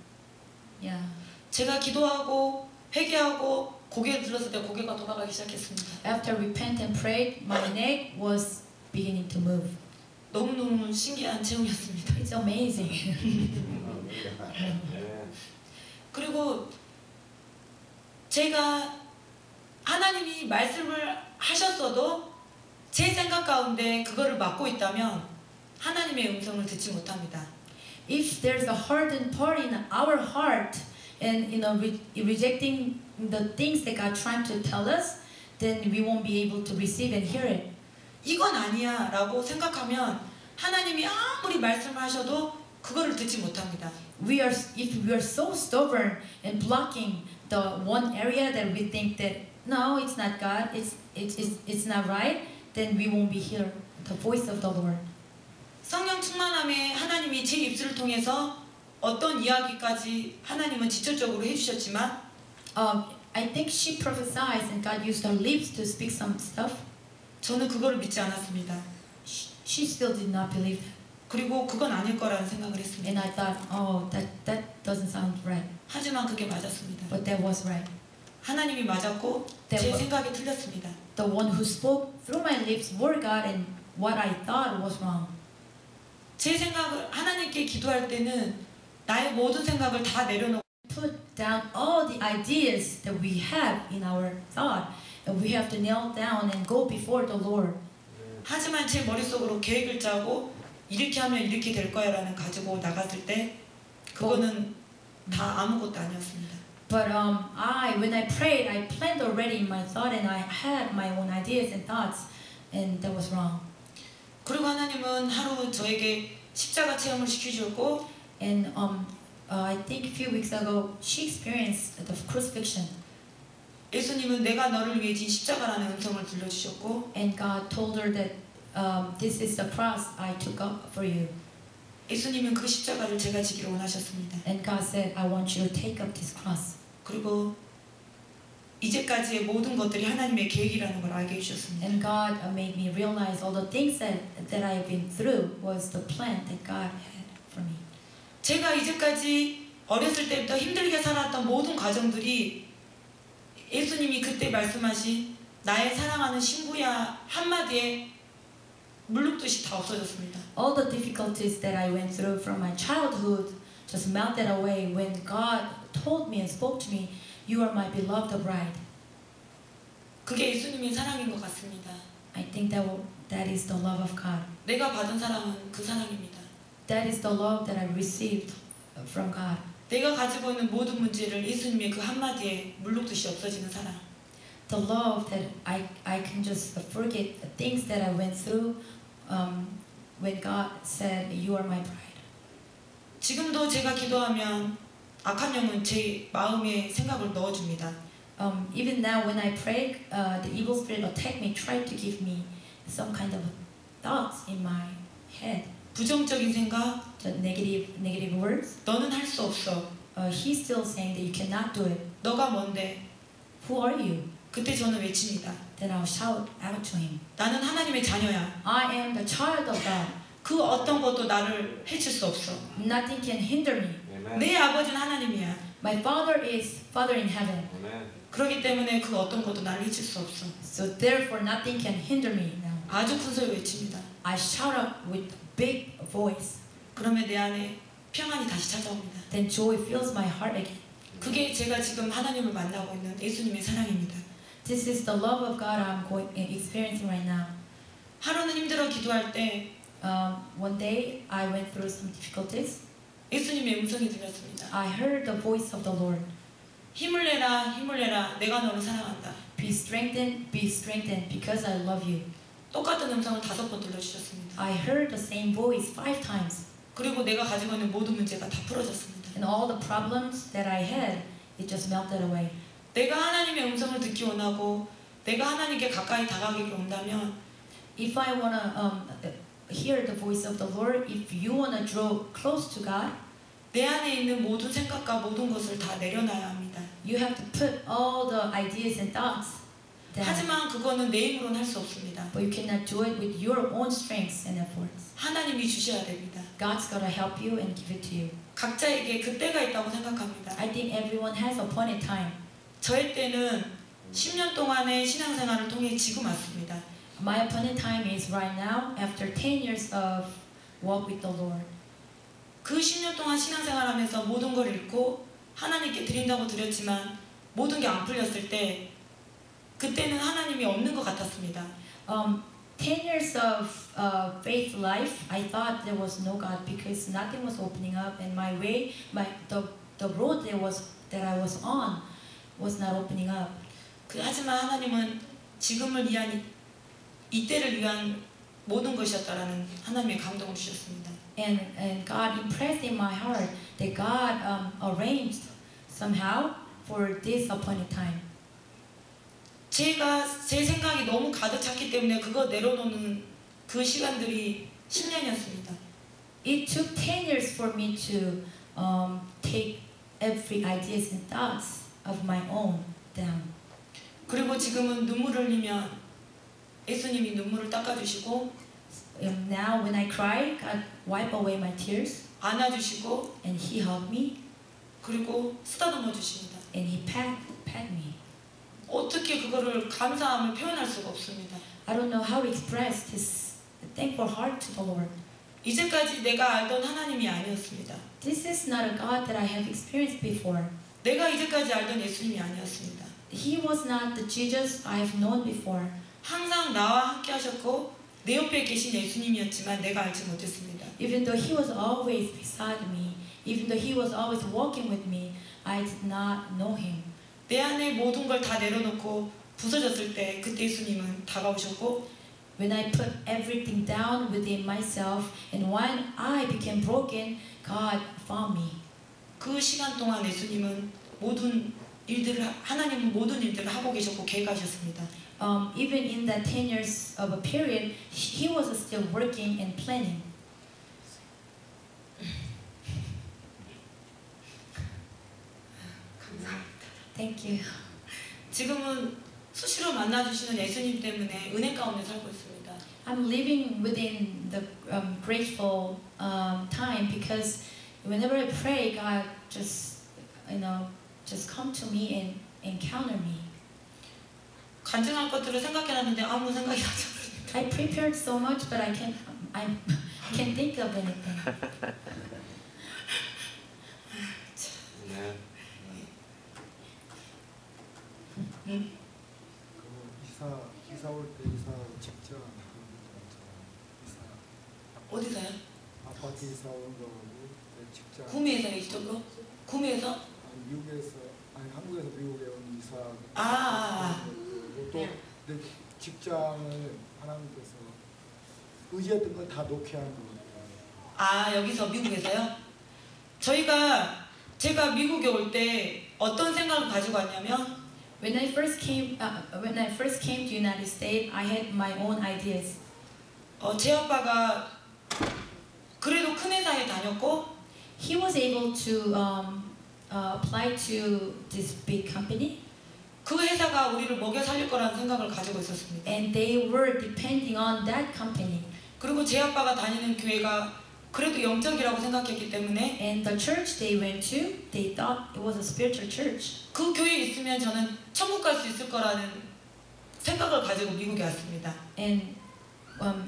yeah. 제가 기도하고 회개하고 고개를 들었을 때 고개가 돌아가기 시작했습니다. After I repent and prayed, my neck was beginning to move. 너무너무 신기한 체험이었습니다. It's amazing. 그리고 제가 하나님이 말씀을 하셨어도 제 생각 가운데 그거를 막고 있다면 하나님의 음성을 듣지 못합니다. If there's a hardened part in our heart and rejecting the things that God trying to tell us, then we won't be able to receive and hear it. 이건 아니야 라고 생각하면 하나님이 아무리 말씀을 하셔도 그거를 듣지 못합니다. If we are so stubborn and blocking the one area that we think that no, it's not God, it's not right, then we won't be hear the voice of the Lord. 성령 충만함에 하나님이 제 입술을 통해서 어떤 이야기까지 하나님은 직접적으로 해주셨지만 I think she prophesied and God used her lips to speak some stuff. 저는 그거를 믿지 않았습니다. She still did not believe it. 그리고 그건 아닐 거라는 생각을 했습니다. And I thought, oh, that doesn't sound right. 하지만 그게 맞았습니다. But that was right. 하나님이 맞았고 제 생각이 틀렸습니다. The one who spoke through my lips were God, and what I thought was wrong. 제 생각을 하나님께 기도할 때는 나의 모든 생각을 다 내려놓고 Put down all the ideas that we have in our thought, and we have to kneel down and go before the Lord. 하지만 제 머릿속으로 계획을 짜고 이렇게 하면 이렇게 될 거야라는 가지고 나갔을 때 그거는 다 아무것도 아니었습니다. But when I prayed, I planned already in my thought, and I had my own ideas and thoughts, and that was wrong. 그리고 하나님은 하루 저에게 십자가 체험을 시키셨고, And I think a few weeks ago, she experienced the crucifixion. 예수님은 내가 너를 위해 진 십자가라는 음성을 들려주셨고, And God told her that this is the cross I took up for you. 예수님은 그 십자가를 제가 지기를 원하셨습니다. And God said, I want you to take up this cross. 그리고 이제까지의 모든 것들이 하나님의 계획이라는 걸 알게 해주셨습니다. And God made me realize all the things that I've been through was the plan that God had for me. 제가 이제까지 어렸을 때부터 힘들게 살았던 모든 과정들이 예수님이 그때 말씀하신 나의 사랑하는 신부야 한마디에 물룩듯이 다 없어졌습니다. All the difficulties that I went through from my childhood just melted away when God told me and spoke to me, you are my beloved bride. 그게 예수님의 사랑인 것 같습니다. I think that is the love of God. 내가 받은 사랑은 그 사랑입니다. That is the love that I received from God. 내가 가지고 있는 모든 문제를 예수님의 그 한마디에 물룩듯이 없어지는 사랑. The love that I can just forget the things that I went through when God said, you are my bride. 지금도 제가 기도하면 악한 영은 제 마음에 생각을 넣어줍니다. Even now when I pray, the evil spirit attack me, try to give me some kind of thoughts in my head. 부정적인 생각, The negative words. 너는 할 수 없어. He's still saying that you cannot do it. 너가 뭔데? Who are you? 그때 저는 외칩니다. then I'll shout out to him, 나는 하나님의 자녀야. I am the child of God. 그 어떤 것도 나를 해칠 수 없어. Nothing can hinder me. Amen. 내 아버지는 하나님이야. My Father is Father in heaven. Amen. 그렇기 때문에 그 어떤 것도 나를 해칠 수 없어. So therefore nothing can hinder me now. 아주 큰 소리 외칩니다. I shout out with big voice. 그러면 내 안에 평안이 다시 찾아옵니다. Then joy fills my heart again. 그게 제가 지금 하나님을 만나고 있는 예수님의 사랑입니다. This is the love of God I'm experiencing right now. 하루는 힘들어 기도할 때 One day I went through some difficulties. 예수님의 음성이 들렸습니다. I heard the voice of the Lord. 힘을 내라, 힘을 내라. 내가 너를 사랑한다. Be strengthened, because I love you. 똑같은 음성을 5번 들려주셨습니다. I heard the same voice 5 times. 그리고 내가 가지고 있는 모든 문제가 다 풀어졌습니다. And all the problems that I had, it just melted away. 내가 하나님의 음성을 듣기 원하고 내가 하나님께 가까이 다가가기를 원한다면 If I want to hear the voice of the Lord, if you want to draw close to God, 내 안에 있는 모든 생각과 모든 것을 다 내려놔야 합니다. you have to put all the ideas and thoughts down. 하지만 그거는 내 힘으로는 할 수 없습니다. But you cannot do it with your own strengths and efforts. 하나님이 주셔야 됩니다. God's going to help you and give it to you. 각자에게 그때가 있다고 생각합니다. I think everyone has appointed time. 저의 때는 10년 동안의 신앙생활을 통해 지금 왔습니다. My appointed time is right now after 10 years of walk with the Lord. 그 10년 동안 신앙생활하면서 모든 걸 잃고 하나님께 드린다고 드렸지만 모든 게 안 풀렸을 때 그때는 하나님이 없는 것 같았습니다. 10 years of faith life, I thought there was no God because nothing was opening up, and my way, the road that I was on was not opening up. 하지만 하나님은 지금을 위한 이때를 위한 모든 것이었다라는 하나님의 감동을 주셨습니다. And God impressed in my heart that God arranged somehow for this appointed time. 제가 제 생각이 너무 가득 찼기 때문에 그거 내려놓는 그 시간들이 10년이었습니다. It took 10 years for me to take every ideas and thoughts of my own down. 그리고 지금은 눈물을 흘리면 예수님이 눈물을 닦아주시고 Now when I cry, God wipe away my tears 안아주시고 and He hugged me 그리고 쓰다듬어 주십니다. and He pat me. 어떻게 그거를 감사함을 표현할 수가 없습니다. I don't know how to express this thankful heart to the Lord. 이제까지 내가 알던 하나님이 아니었습니다. This is not a God that I have experienced before. 내가 이제까지 알던 예수님이 아니었습니다. He was not the Jesus I have known before. 항상 나와 함께 하셨고 내 옆에 계신 예수님이었지만 내가 알지 못했습니다. Even though He was always beside me, even though He was always walking with me, I did not know Him. 내 안에 모든 걸 다 내려놓고 부서졌을 때 그때 예수님은 다가오셨고 When I put everything down within myself and when I became broken, God found me. 그 시간 동안 예수님은 모든 일들을 하나님은 모든 일들을 하고 계셨고 계획하셨습니다. Even in that 10 years of a period, He was still working and planning. Thank you. 지금은 수시로 만나주시는 예수님 때문에 은혜 가운데 살고 있습니다. I'm living within the grateful time because whenever I pray, God just come to me and encounter me. 간증할 것들을 생각해놨는데 아무 생각이 나지 않습니다. I prepared so much, but I can't think of anything. Amen. 이사 올 때 이사 직접 어디서요? 아파트 이사 온 거고 직접 구미에서 이쪽으로? 구미에서? 미국에서 한국에서 미국에 온 이사 네. 또 직장을 하나님께서 의지했던 걸 다 놓게 하는 거예요. 여기서 미국에서요? 제가 미국에 올 때 어떤 생각을 가지고 왔냐면 When I first came to United States, I had my own ideas. 제 아빠가 그래도 큰 회사에 다녔고 He was able to apply to this big company. 그 회사가 우리를 먹여 살릴 거라는 생각을 가지고 있었습니다. And they were depending on that company. 그리고 제 아빠가 다니는 교회가 그래도 영적이라고 생각했기 때문에 And the church they went to, they thought it was a spiritual church. 그 교회에 있으면 저는 천국 갈 수 있을 거라는 생각을 가지고 미국에 왔습니다. And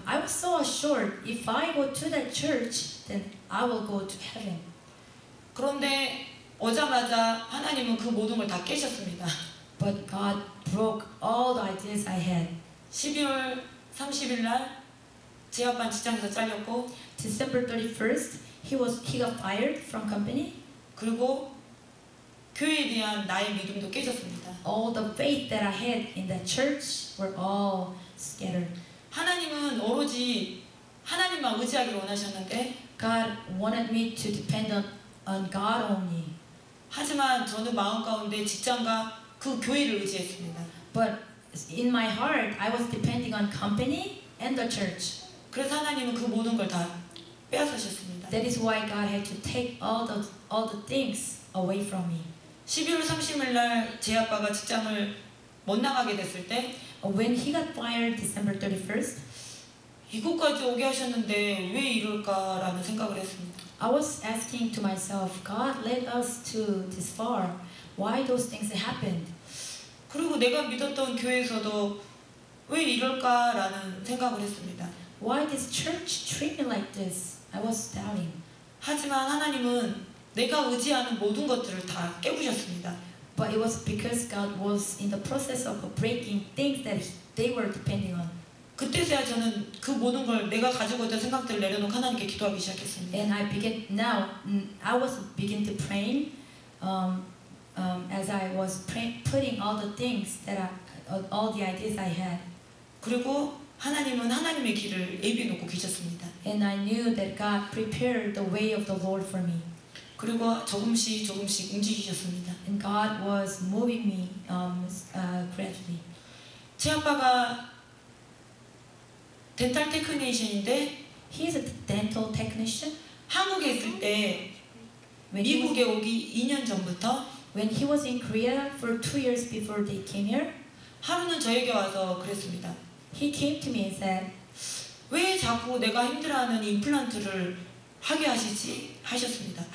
I was so assured if I go to that church, then I will go to heaven. 그런데 오자마자 하나님은 그 모든 걸 다 깨셨습니다. But God broke all the ideas I had. 12월 30일 날 제 아빠는 직장에서 잘렸고 December 31st, he got fired from company. 그리고 교회에 대한 나의 믿음도 깨졌습니다. All the faith that I had in that church were all scattered. 하나님은 오로지 하나님만 의지하기를 원하셨는데 God wanted me to depend on God only. 하지만 저는 마음 가운데 직장과 그 교회를 의지했습니다. But in my heart, I was depending on company and the church. 그래서 하나님은 그 모든 걸 다 빼앗으셨습니다. That is why God had to take all the things away from me. 12월 30일 날 제 아빠가 직장을 못 나가게 됐을 때 When he got fired December 31st, 이곳까지 오게 하셨는데 왜 이럴까라는 생각을 했습니다. I was asking to myself, God led us to this far. Why those things happened? 그리고 내가 믿었던 교회에서도 왜 이럴까라는 생각을 했습니다. Why this church treat me like this? I was doubting. 하지만 하나님은 내가 의지하는 모든 것들을 다 깨부셨습니다. But it was because God was in the process of breaking things that they were depending on. 그때서야 저는 그 모든 걸 내가 가지고 있던 생각들을 내려놓고 하나님께 기도하기 시작했습니다. And I was begin to praying as I was putting all the things all the ideas I had. 그리고 하나님은 하나님의 길을 예비해 놓고 계셨습니다. And I knew that God prepared the way of the Lord for me. 그리고 조금씩 움직이셨습니다. And God was moving me gradually. 제 아빠가 덴탈 테크니션인데 He is a dental technician. 한국에 있을 때 미국에 오기 2년 전부터 When he was in Korea for 2 years before they came here, 하루는 저에게 와서 그랬습니다. he came to me and said, 왜 자꾸 내가 힘들어하는 임플란트를 하게 하시지? 했습니다.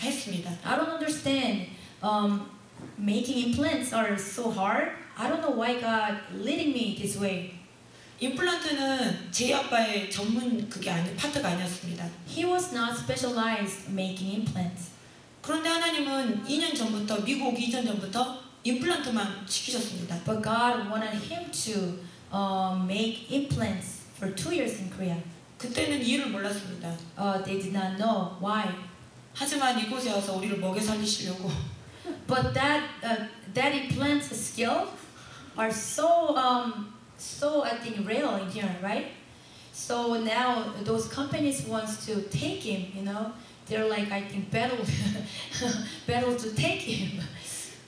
I don't understand. Making implants are so hard. I don't know why God leading me this way. 임플란트는 제 아빠의 전문 파트가 아니었습니다. He was not specialized making implants. 그런데 하나님은 2년 전부터 미국 오기 이전 전부터 임플란트만 시키셨습니다. But God wanted him to make implants for 2 years in Korea. 그때는 이유를 몰랐습니다. They did not know why. 하지만 이곳에 와서 우리를 먹여 살리시려고. But that implant skill are so I think real in here, right? So now those companies wants to take him, you know. They're like I think battle to take him.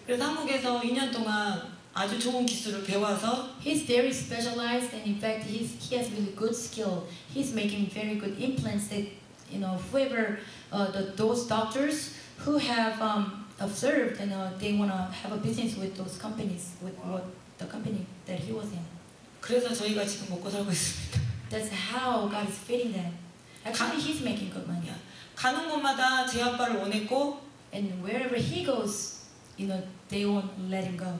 그래서 한국에서 2년 동안 아주 좋은 기술을 배워서 He's very specialized, and in fact, he has really good skill. He's making very good implants that, you know, whoever those doctors who have observed, and they wanna have a business with those companies, with what the company that he was in. 그래서 저희가 지금 먹고 살고 있습니다. That's how God is feeding them. Actually, he's making good money. 가는 곳마다 제 아빠를 원했고, And wherever he goes, you know, they won't let him go.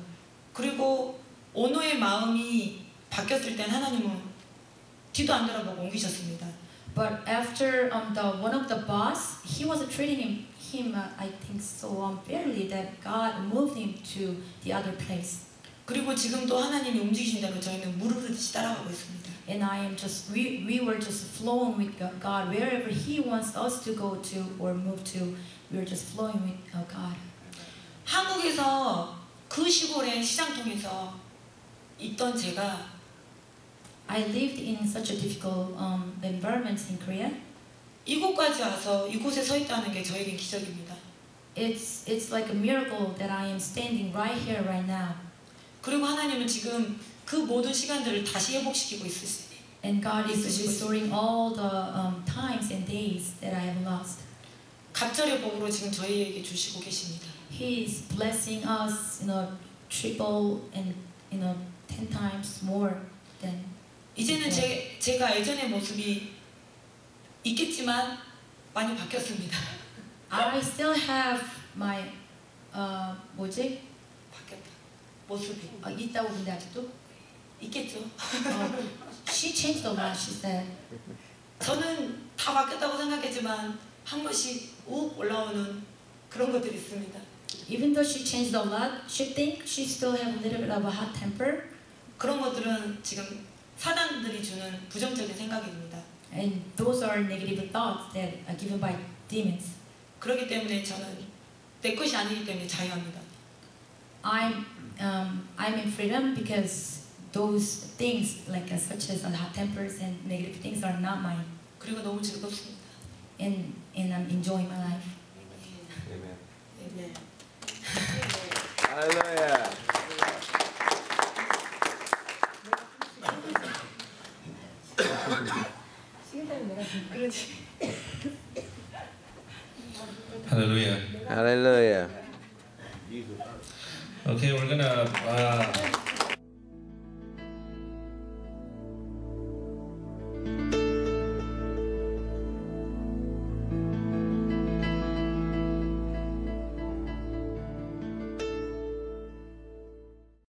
그리고 오노의 마음이 바뀌었을 땐 하나님은 뒤도 안 돌아보고 옮기셨습니다. But after one of the boss, he was treating him I think so unfairly that God moved him to the other place. 그리고 지금도 하나님이 움직이신 대로 저희는 무르르듯이 따라가고 있습니다. And we were just flowing with God wherever He wants us to go to or move to. We were just flowing with God. 한국에서 그 시골의 시장통에서 있던 제가 I lived in such a difficult environment in Korea. 이곳까지 와서 이곳에 서 있다는 게 저에겐 기적입니다. It's like a miracle that I am standing right here, right now. 그리고 하나님은 지금 그 모든 시간들을 다시 회복시키고 있으시니. And God is restoring all the times and days that I have lost. 갑절의 복으로 지금 저희에게 주시고 계십니다. He is blessing us, you know, triple and 10 times more than. 이제는 제가 예전의 모습이 있겠지만 많이 바뀌었습니다. I still have my 뭐지? 바뀌었다. 모습이 있다고 근데 아직도? 있겠죠. She changed a lot. She said. 저는 다 바뀌었다고 생각했지만 한 번씩 욱 올라오는 그런 것들이 있습니다. Even though she changed a lot, she think she still have a little bit of a hot temper. 그런 것들은 지금 사단들이 주는 부정적인 생각입니다. And those are negative thoughts that are given by demons. 그렇기 때문에 저는 내 것이 아니기 때문에 자유합니다. I'm in freedom because those things like such as hot tempers and negative things are not mine. 그리고 너무 즐겁습니다. And I'm enjoying my life. Amen. 네. 할렐루야. Hallelujah. 할렐루야. Okay, we're gonna